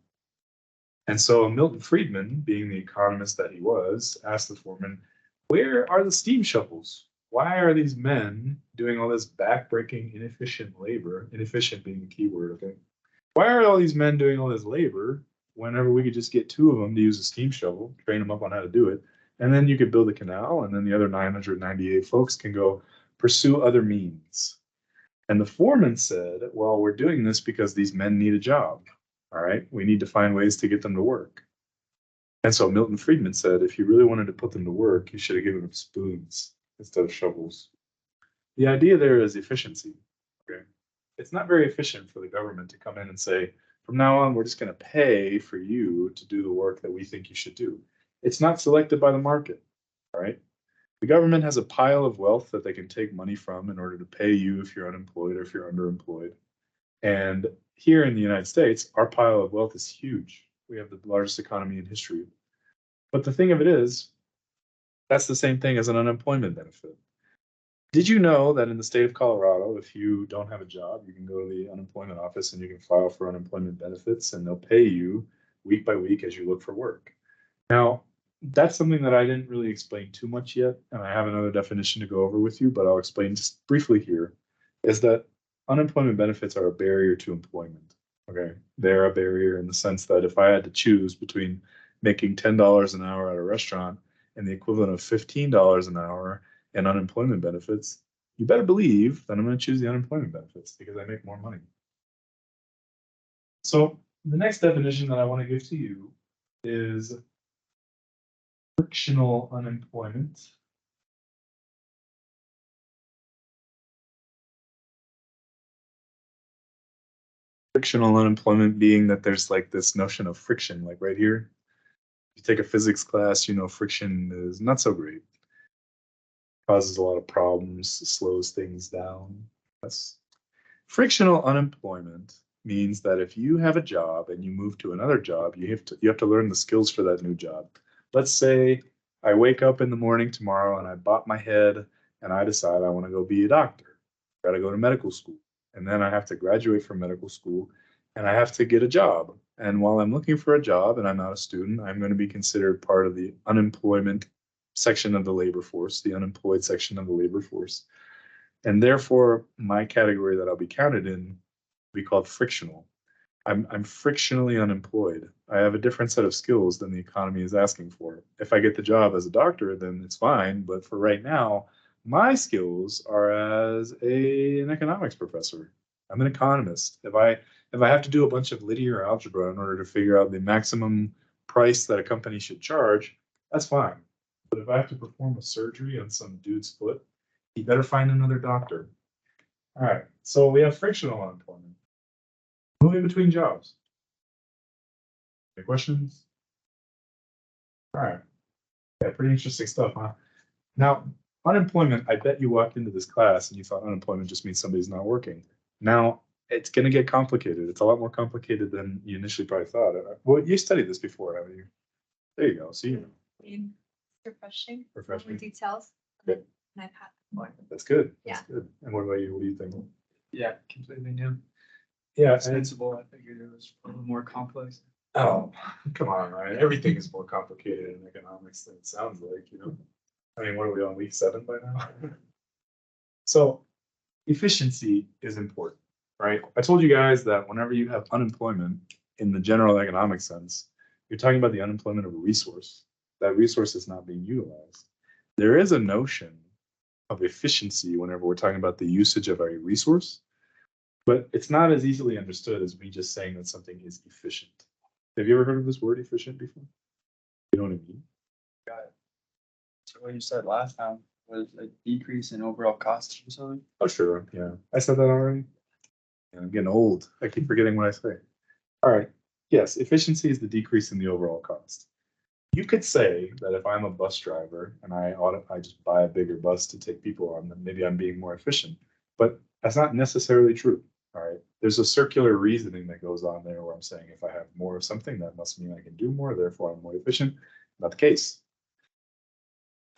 And so Milton Friedman, being the economist that he was, asked the foreman, where are the steam shovels? Why are these men doing all this backbreaking, inefficient labor? Inefficient being the key word, okay? Why are all these men doing all this labor whenever we could just get 2 of them to use a steam shovel, train them up on how to do it, and then you could build a canal, and then the other 998 folks can go pursue other means. And the foreman said, well, we're doing this because these men need a job. All right, we need to find ways to get them to work. And so Milton Friedman said, if you really wanted to put them to work, you should have given them spoons instead of shovels. The idea there is efficiency. Okay, it's not very efficient for the government to come in and say, from now on, we're just going to pay for you to do the work that we think you should do. It's not selected by the market. All right. The government has a pile of wealth that they can take money from in order to pay you if you're unemployed or if you're underemployed. And here in the United States, our pile of wealth is huge. We have the largest economy in history. But the thing of it is, that's the same thing as an unemployment benefit. Did you know that in the state of Colorado, if you don't have a job, you can go to the unemployment office and you can file for unemployment benefits, and they'll pay you week by week as you look for work? Now, that's something that I didn't really explain too much yet, and I have another definition to go over with you, but I'll explain just briefly here, is that unemployment benefits are a barrier to employment. Okay, they're a barrier in the sense that if I had to choose between making $10 an hour at a restaurant and the equivalent of $15 an hour in unemployment benefits, you better believe that I'm going to choose the unemployment benefits because I make more money. So the next definition that I want to give to you is frictional unemployment. Frictional unemployment being that there's like this notion of friction, like right here. If you take a physics class, you know friction is not so great. Causes a lot of problems, slows things down. That's frictional unemployment means that if you have a job and you move to another job, you have to learn the skills for that new job. Let's say I wake up in the morning tomorrow and I bop my head and I decide I want to go be a doctor. Got to go to medical school. And then I have to graduate from medical school and I have to get a job. And while I'm looking for a job and I'm not a student, I'm going to be considered part of the unemployment section of the labor force, the unemployed section of the labor force. And therefore, my category that I'll be counted in will be called frictional. I'm frictionally unemployed. I have a different set of skills than the economy is asking for. If I get the job as a doctor, then it's fine. But for right now, my skills are as an economics professor. I'm an economist. If I have to do a bunch of linear algebra in order to figure out the maximum price that a company should charge, that's fine. But if I have to perform a surgery on some dude's foot, you better find another doctor. All right, so we have frictional unemployment. Moving between jobs. Any questions? All right. Yeah, pretty interesting stuff, huh? Now, unemployment, I bet you walked into this class and you thought unemployment just means somebody's not working. Now, it's gonna get complicated. It's a lot more complicated than you initially probably thought. Well, you studied this before, haven't you? There you go. So you know. Refreshing. Refreshing. More details. Good. And I've had before. That's good. Yeah. That's good. And what about you? What do you think? Yeah, completely new. Yeah, It's sensible. I figured it was a little more complex. oh, come on, right? Everything is more complicated in economics than it sounds like, you know? I mean, what are we on, week 7 by now? So efficiency is important, right? I told you guys that whenever you have unemployment in the general economic sense, you're talking about the unemployment of a resource. That resource is not being utilized. There is a notion of efficiency whenever we're talking about the usage of a resource, but it's not as easily understood as me just saying that something is efficient. Have you ever heard of this word efficient before? You know what I mean? So what you said last time was a decrease in overall cost or something? Oh, sure. Yeah. I said that already. Yeah, I'm getting old. I keep forgetting what I say. All right. Yes, efficiency is the decrease in the overall cost. You could say that if I'm a bus driver and I just buy a bigger bus to take people on, then maybe I'm being more efficient. But that's not necessarily true. All right. There's a circular reasoning that goes on there where I'm saying if I have more of something, that must mean I can do more, therefore I'm more efficient. Not the case.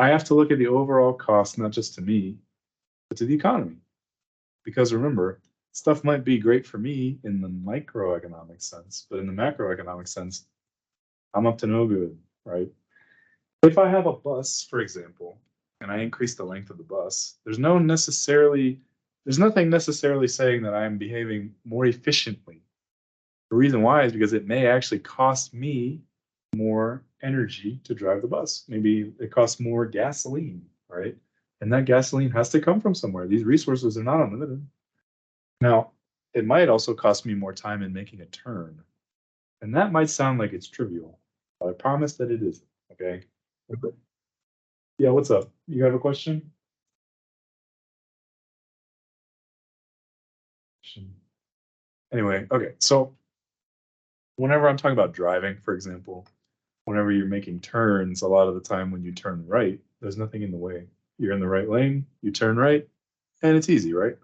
I have to look at the overall cost, not just to me, but to the economy. Because remember, stuff might be great for me in the microeconomic sense, but in the macroeconomic sense, I'm up to no good, right? If I have a bus, for example, and I increase the length of the bus, there's nothing necessarily saying that I'm behaving more efficiently. The reason why is because it may actually cost me more energy to drive the bus. Maybe it costs more gasoline, right? And that gasoline has to come from somewhere. These resources are not unlimited. Now, it might also cost me more time in making a turn. And that might sound like it's trivial, but I promise that it isn't, okay? Yeah, what's up? You have a question? Anyway, okay, so whenever I'm talking about driving, for example, whenever you're making turns, a lot of the time when you turn right, there's nothing in the way. You're in the right lane, you turn right, and it's easy, right?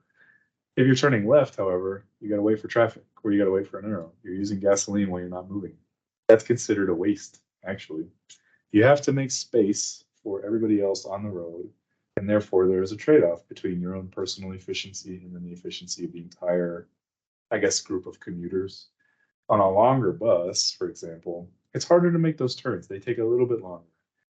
If you're turning left, however, you gotta wait for traffic, or you gotta wait for an arrow. You're using gasoline while you're not moving. That's considered a waste, actually. You have to make space for everybody else on the road, and therefore there is a trade-off between your own personal efficiency and then the efficiency of the entire, I guess, group of commuters. On a longer bus, for example, it's harder to make those turns. They take a little bit longer.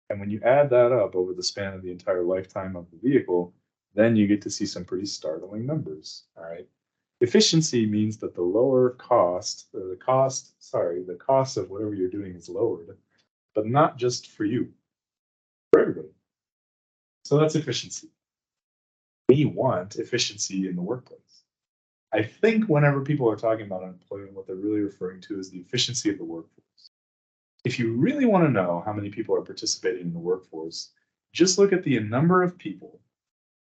And when you add that up over the span of the entire lifetime of the vehicle, then you get to see some pretty startling numbers. All right. Efficiency means that the lower cost, or the cost of whatever you're doing is lowered, but not just for you, for everybody. So that's efficiency. We want efficiency in the workplace. I think whenever people are talking about unemployment, what they're really referring to is the efficiency of the workforce. If you really want to know how many people are participating in the workforce, just look at the number of people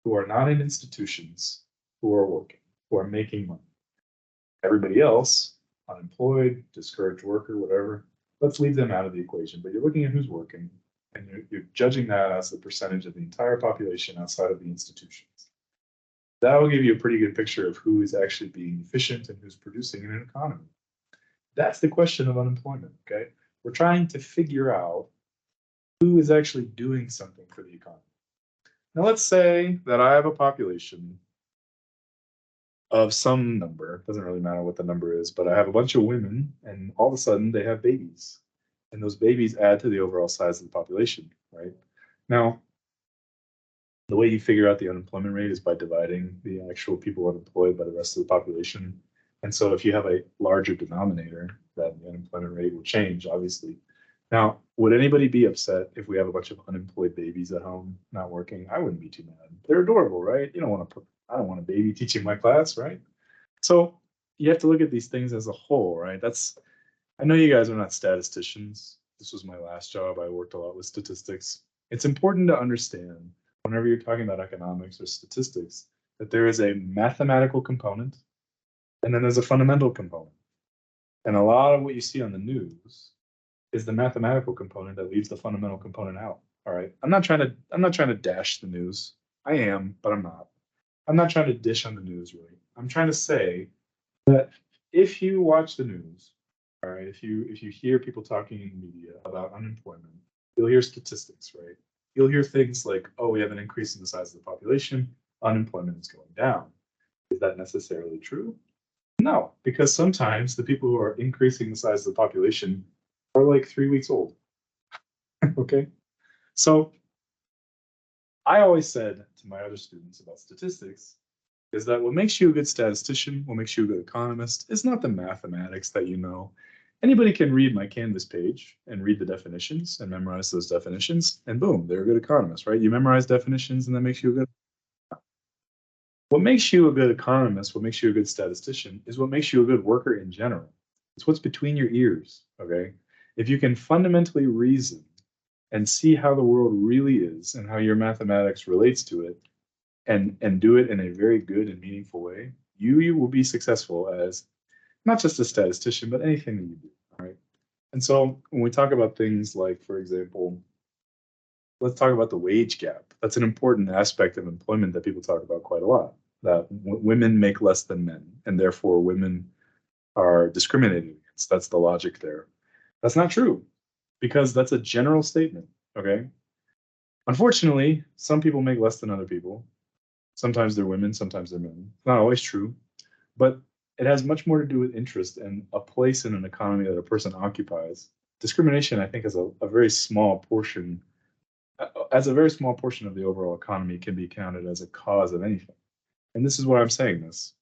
who are not in institutions who are working, who are making money. Everybody else, unemployed, discouraged worker, whatever, let's leave them out of the equation. But you're looking at who's working, and you're judging that as the percentage of the entire population outside of the institutions. That will give you a pretty good picture of who is actually being efficient and who's producing in an economy. That's the question of unemployment, okay? We're trying to figure out who is actually doing something for the economy. Now, let's say that I have a population of some number. It doesn't really matter what the number is, but I have a bunch of women, and all of a sudden they have babies. And those babies add to the overall size of the population, right? Now, the way you figure out the unemployment rate is by dividing the actual people unemployed by the rest of the population. And so if you have a larger denominator, then the unemployment rate will change, obviously. Now, would anybody be upset if we have a bunch of unemployed babies at home not working? I wouldn't be too mad. They're adorable, right? I don't want a baby teaching my class, right? So you have to look at these things as a whole, right? I know you guys are not statisticians. This was my last job. I worked a lot with statistics. It's important to understand whenever you're talking about economics or statistics, that there is a mathematical component and then there's a fundamental component. And a lot of what you see on the news is the mathematical component that leaves the fundamental component out. All right. I'm not trying to dash the news. I am, but I'm not. I'm not trying to dish on the news really. I'm trying to say that if you watch the news, all right, if you hear people talking in the media about unemployment, you'll hear statistics, right? You'll hear things like, oh, we have an increase in the size of the population, unemployment is going down. Is that necessarily true? No, because sometimes the people who are increasing the size of the population are like 3 weeks old. Okay. So I always said to my other students about statistics is that what makes you a good statistician, what makes you a good economist, is not the mathematics that you know. Anybody can read my Canvas page and read the definitions and memorize those definitions, and boom, they're a good economist, right? You memorize definitions and that makes you a good. What makes you a good economist, what makes you a good statistician, is what makes you a good worker in general. It's what's between your ears, okay? If you can fundamentally reason and see how the world really is and how your mathematics relates to it, and do it in a very good and meaningful way, you will be successful as not just a statistician, but anything that you do, all right? And so when we talk about things like, for example, let's talk about the wage gap. That's an important aspect of employment that people talk about quite a lot, that women make less than men, and therefore women are discriminated against. That's the logic there. That's not true, because that's a general statement, okay? Unfortunately, some people make less than other people. Sometimes they're women, sometimes they're men. Not always true, but it has much more to do with interest and a place in an economy that a person occupies. Discrimination, I think, is a very small portion, as a very small portion of the overall economy can be counted as a cause of anything. And this is why I'm saying this.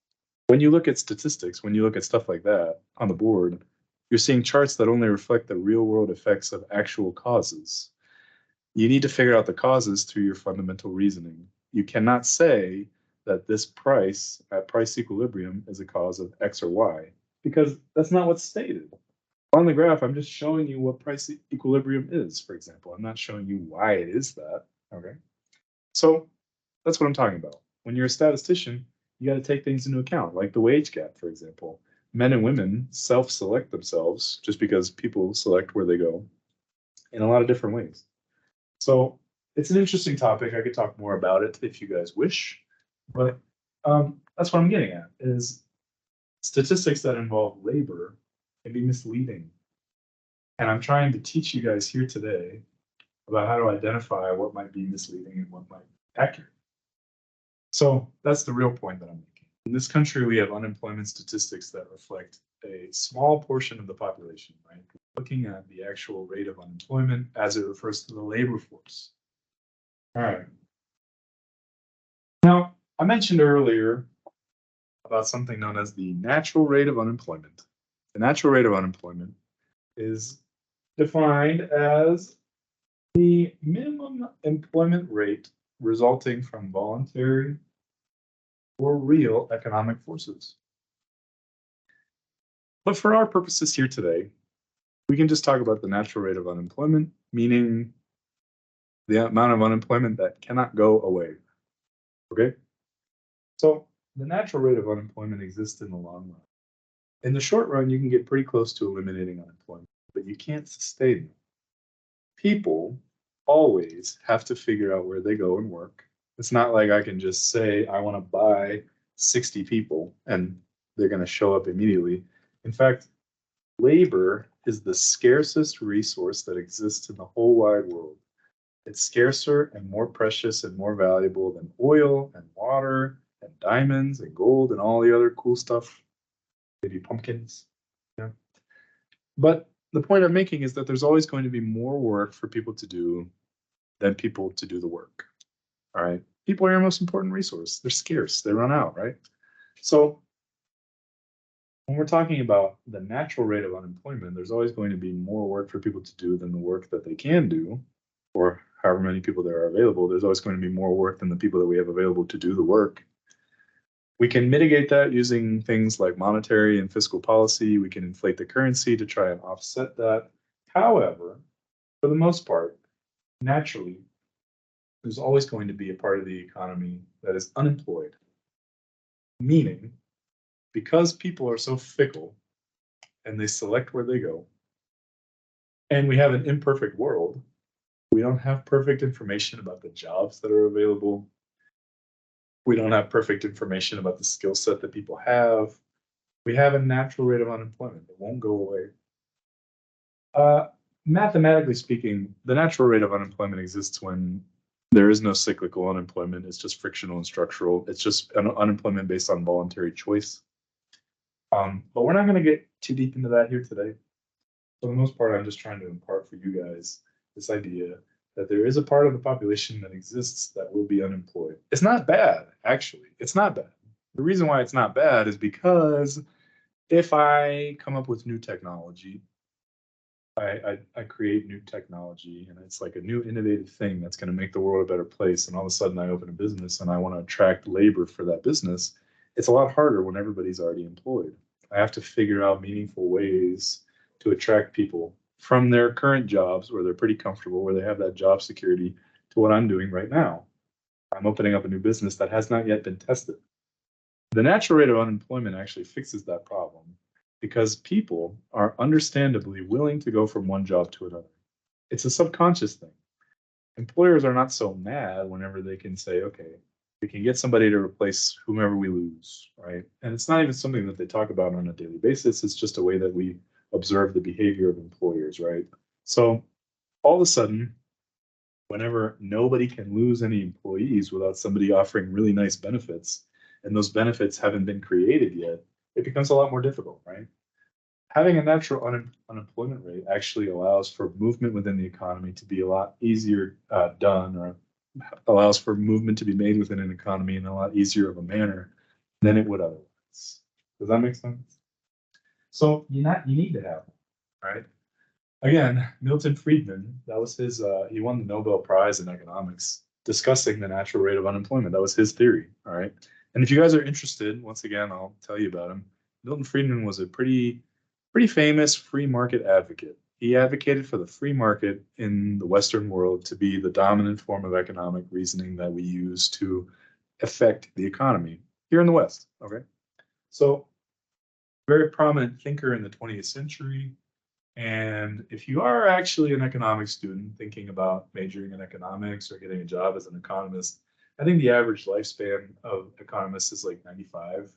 When you look at statistics, when you look at stuff like that on the board, you're seeing charts that only reflect the real world effects of actual causes. You need to figure out the causes through your fundamental reasoning. You cannot say that this price at price equilibrium is a cause of X or Y, because that's not what's stated. On the graph, I'm just showing you what price equilibrium is, for example. I'm not showing you why it is that, okay? So that's what I'm talking about. When you're a statistician, you got to take things into account, like the wage gap, for example. Men and women self-select themselves just because people select where they go in a lot of different ways. So it's an interesting topic. I could talk more about it if you guys wish, but that's what I'm getting at is statistics that involve labor can be misleading. And I'm trying to teach you guys here today about how to identify what might be misleading and what might be accurate. So that's the real point that I'm making. In this country, we have unemployment statistics that reflect a small portion of the population, right? Looking at the actual rate of unemployment as it refers to the labor force. All right. Now, I mentioned earlier about something known as the natural rate of unemployment. The natural rate of unemployment is defined as the minimum employment rate resulting from voluntary or real economic forces. But for our purposes here today, we can just talk about the natural rate of unemployment, meaning the amount of unemployment that cannot go away. Okay? So the natural rate of unemployment exists in the long run. In the short run, you can get pretty close to eliminating unemployment, but you can't sustain it. People always have to figure out where they go and work. It's not like I can just say, I want to buy 60 people and they're going to show up immediately. In fact, labor is the scarcest resource that exists in the whole wide world. It's scarcer and more precious and more valuable than oil and water and diamonds and gold and all the other cool stuff. Maybe pumpkins. Yeah. But the point I'm making is that there's always going to be more work for people to do than people to do the work. All right. People are your most important resource. They're scarce. They run out, right? So when we're talking about the natural rate of unemployment, there's always going to be more work for people to do than the work that they can do, or however many people there are available. There's always going to be more work than the people that we have available to do the work. We can mitigate that using things like monetary and fiscal policy. We can inflate the currency to try and offset that. However, for the most part, naturally, there's always going to be a part of the economy that is unemployed. Meaning, because people are so fickle and they select where they go, and we have an imperfect world. We don't have perfect information about the jobs that are available. We don't have perfect information about the skill set that people have. We have a natural rate of unemployment that won't go away. Mathematically speaking, the natural rate of unemployment exists when there is no cyclical unemployment. It's just frictional and structural. It's just an unemployment based on voluntary choice. But we're not going to get too deep into that here today. For the most part, I'm just trying to impart for you guys this idea that there is a part of the population that exists that will be unemployed. It's not bad, actually. It's not bad. The reason why it's not bad is because if I come up with new technology, I create new technology and it's like a new innovative thing that's going to make the world a better place. And all of a sudden I open a business and I want to attract labor for that business. It's a lot harder when everybody's already employed. I have to figure out meaningful ways to attract people from their current jobs where they're pretty comfortable, where they have that job security, to what I'm doing right now. I'm opening up a new business that has not yet been tested. The natural rate of unemployment actually fixes that problem because people are understandably willing to go from one job to another. It's a subconscious thing. Employers are not so mad whenever they can say, okay, we can get somebody to replace whomever we lose, right? And it's not even something that they talk about on a daily basis. It's just a way that we observe the behavior of employers, right? So all of a sudden, whenever nobody can lose any employees without somebody offering really nice benefits, and those benefits haven't been created yet, it becomes a lot more difficult, right? Having a natural unemployment rate actually allows for movement within the economy to be a lot easier done, or allows for movement to be made within an economy in a lot easier of a manner than it would otherwise. Does that make sense? So you need to have one, right? Again, Milton Friedman, that was his, he won the Nobel Prize in economics discussing the natural rate of unemployment. That was his theory, all right? And if you guys are interested, once again, I'll tell you about him. Milton Friedman was a pretty famous free market advocate. He advocated for the free market in the Western world to be the dominant form of economic reasoning that we use to affect the economy here in the West, okay? So, very prominent thinker in the 20th century. And if you are actually an economics student thinking about majoring in economics or getting a job as an economist, I think the average lifespan of economists is like 95.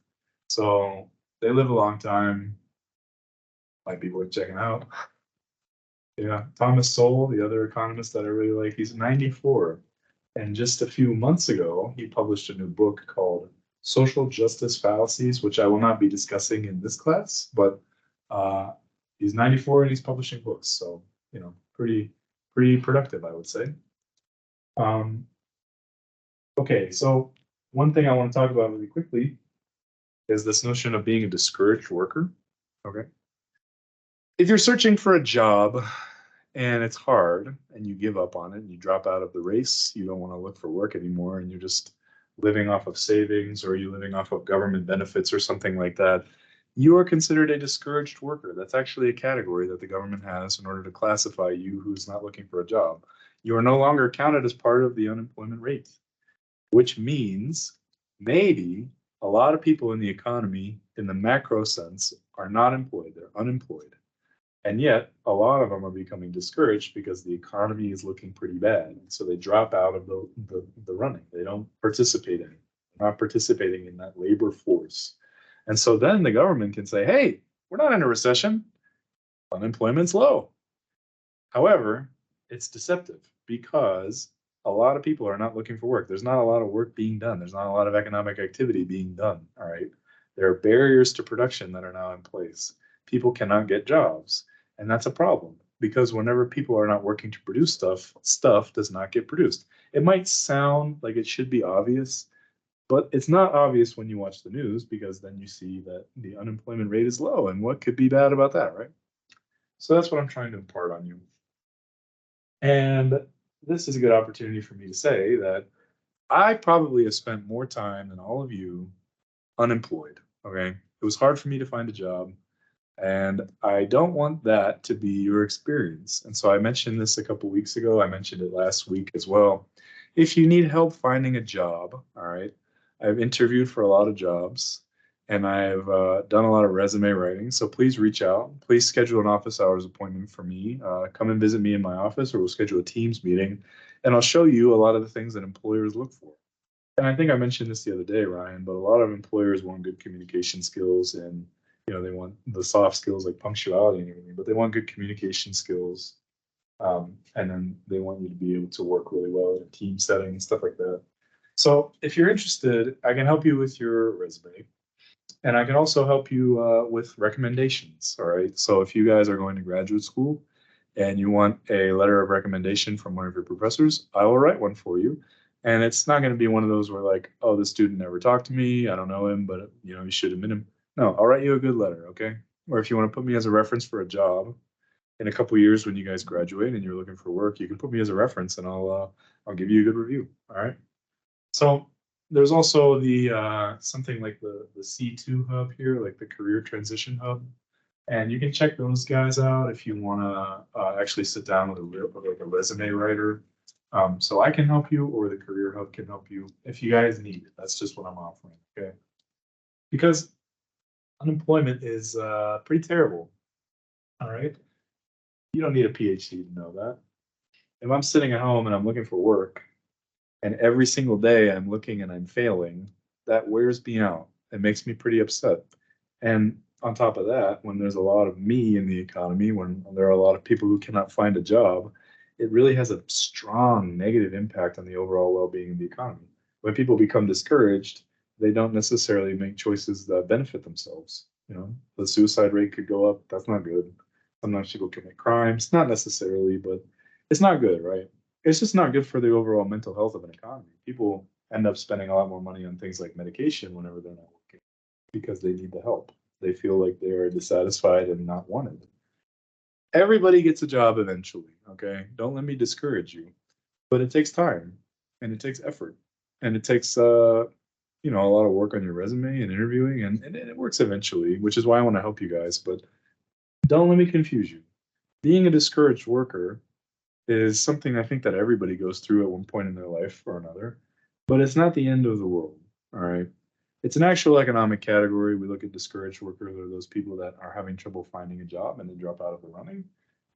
So they live a long time. Might be worth checking out. Yeah, Thomas Sowell, the other economist that I really like, he's 94. And just a few months ago, he published a new book called Social Justice Fallacies, which I will not be discussing in this class, but he's 94 and he's publishing books. So, you know, pretty productive, I would say. Okay, so one thing I want to talk about really quickly is this notion of being a discouraged worker. Okay. If you're searching for a job and it's hard and you give up on it and you drop out of the race, you don't want to look for work anymore and you're just living off of savings or you're living off of government benefits or something like that, you are considered a discouraged worker. That's actually a category that the government has in order to classify you who's not looking for a job. You are no longer counted as part of the unemployment rate, which means maybe a lot of people in the economy in the macro sense are not employed, they're unemployed. And yet, a lot of them are becoming discouraged because the economy is looking pretty bad. And so they drop out of the running. They don't participate in it. They're not participating in that labor force. And so then the government can say, hey, we're not in a recession. Unemployment's low. However, it's deceptive because a lot of people are not looking for work. There's not a lot of work being done. There's not a lot of economic activity being done. All right. There are barriers to production that are now in place. People cannot get jobs. And that's a problem because whenever people are not working to produce stuff does not get produced. It might sound like it should be obvious, but it's not obvious when you watch the news because then you see that the unemployment rate is low. And what could be bad about that, right? So that's what I'm trying to impart on you. And this is a good opportunity for me to say that I probably have spent more time than all of you unemployed. Okay. It was hard for me to find a job. And I don't want that to be your experience. And so I mentioned this a couple weeks ago. I mentioned it last week as well. If you need help finding a job, all right, I've interviewed for a lot of jobs. and I've done a lot of resume writing. So please reach out. Please schedule an office hours appointment for me. Come and visit me in my office, or we'll schedule a Teams meeting, and I'll show you a lot of the things that employers look for. And I think I mentioned this the other day, Ryan, but a lot of employers want good communication skills, and they want the soft skills like punctuality and everything, but they want good communication skills. And then they want you to be able to work really well in a team setting and stuff like that. So if you're interested, I can help you with your resume. And I can also help you with recommendations. All right. So if you guys are going to graduate school and you want a letter of recommendation from one of your professors, I will write one for you. And it's not going to be one of those where like, oh, the student never talked to me. I don't know him, but you should admit him. No, I'll write you a good letter. Okay. Or if you want to put me as a reference for a job in a couple of years when you guys graduate and you're looking for work, you can put me as a reference and I'll give you a good review. All right. So there's also the something like the C2 hub here, like the career transition hub. And you can check those guys out if you want to actually sit down with a resume writer. So I can help you, or the career hub can help you if you guys need it. That's just what I'm offering. Okay. Because unemployment is pretty terrible. All right. You don't need a PhD to know that. If I'm sitting at home and I'm looking for work, and every single day I'm looking and I'm failing, that wears me out. It makes me pretty upset. And on top of that, when there's a lot of me in the economy, when there are a lot of people who cannot find a job, it really has a strong negative impact on the overall well-being of the economy. When people become discouraged, they don't necessarily make choices that benefit themselves. The suicide rate could go up. That's not good. Sometimes people commit crimes, not necessarily, but it's not good, right? It's just not good for the overall mental health of an economy. People end up spending a lot more money on things like medication whenever they're not working because they need the help. They feel like they're dissatisfied and not wanted. Everybody gets a job eventually, okay? Don't let me discourage you. But it takes time and it takes effort and it takes a lot of work on your resume and interviewing, and it works eventually, which is why I want to help you guys. But don't let me confuse you. Being a discouraged worker is something I think that everybody goes through at one point in their life or another, but it's not the end of the world. All right. It's an actual economic category. We look at discouraged workers or those people that are having trouble finding a job and they drop out of the running.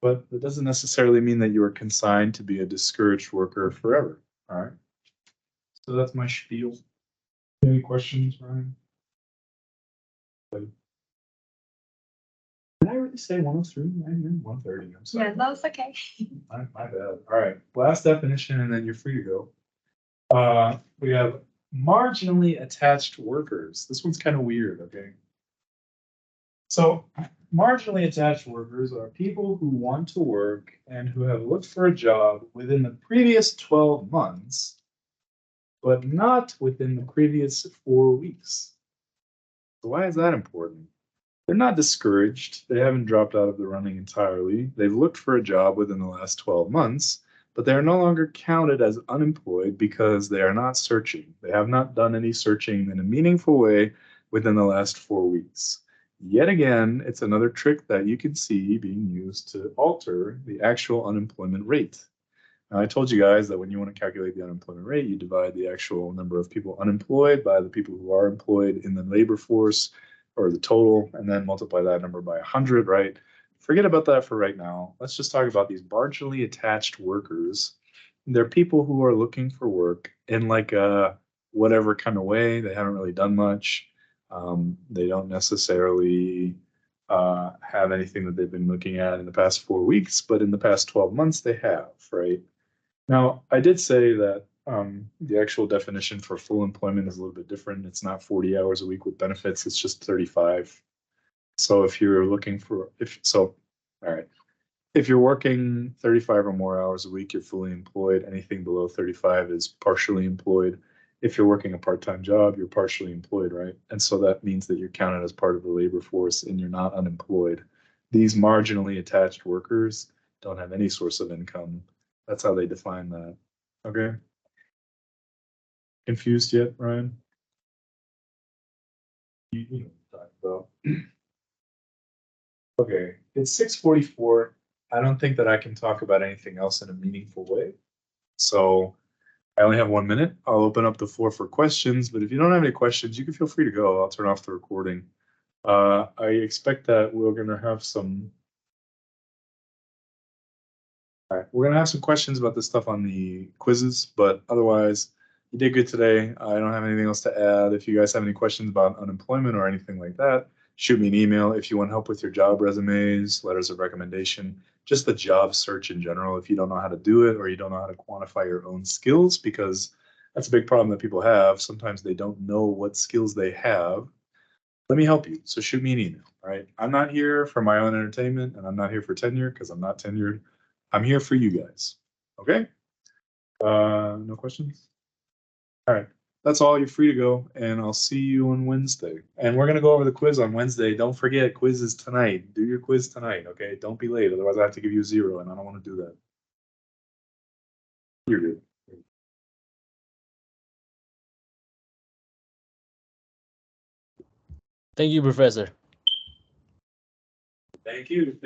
But it doesn't necessarily mean that you are consigned to be a discouraged worker forever. All right. So that's my spiel. Any questions, Ryan? Did I really say 103? I meant 130. I'm sorry. Yeah, that was okay. My bad. All right. Last definition, and then you're free to go. We have marginally attached workers. This one's kind of weird, okay? So marginally attached workers are people who want to work and who have looked for a job within the previous 12 months, but not within the previous 4 weeks. So why is that important? They're not discouraged. They haven't dropped out of the running entirely. They've looked for a job within the last 12 months, but they are no longer counted as unemployed because they are not searching. They have not done any searching in a meaningful way within the last 4 weeks. Yet again, it's another trick that you can see being used to alter the actual unemployment rate. Now, I told you guys that when you want to calculate the unemployment rate, you divide the actual number of people unemployed by the people who are employed in the labor force, or the total, and then multiply that number by 100, right? Forget about that for right now. Let's just talk about these marginally attached workers. They're people who are looking for work in like a whatever kind of way. They haven't really done much. They don't necessarily have anything that they've been looking at in the past 4 weeks, but in the past 12 months they have, right? Now, I did say that the actual definition for full employment is a little bit different. It's not 40 hours a week with benefits, it's just 35. So if you're looking for, all right. If you're working 35 or more hours a week, you're fully employed. Anything below 35 is partially employed. If you're working a part-time job, you're partially employed, right? And so that means that you're counted as part of the labor force and you're not unemployed. These marginally attached workers don't have any source of income. That's how they define that. Okay. Confused yet, Ryan? You know what I'm talking about. Okay, it's 6:44. I don't think that I can talk about anything else in a meaningful way. So I only have 1 minute. I'll open up the floor for questions, but if you don't have any questions, you can feel free to go. I'll turn off the recording. I expect that we're gonna have some. All right, we're gonna have some questions about this stuff on the quizzes, but otherwise, you did good today. I don't have anything else to add. If you guys have any questions about unemployment or anything like that, shoot me an email. If you want help with your job resumes, letters of recommendation, just the job search in general, if you don't know how to do it or you don't know how to quantify your own skills, because that's a big problem that people have. Sometimes they don't know what skills they have. Let me help you. So shoot me an email, all right? I'm not here for my own entertainment and I'm not here for tenure because I'm not tenured. I'm here for you guys, okay? No questions? All right, that's all. You're free to go, and I'll see you on Wednesday. And we're gonna go over the quiz on Wednesday. Don't forget, quiz is tonight. Do your quiz tonight, okay? Don't be late, otherwise I have to give you a 0, and I don't want to do that. You're good. Thank you, Professor. Thank you.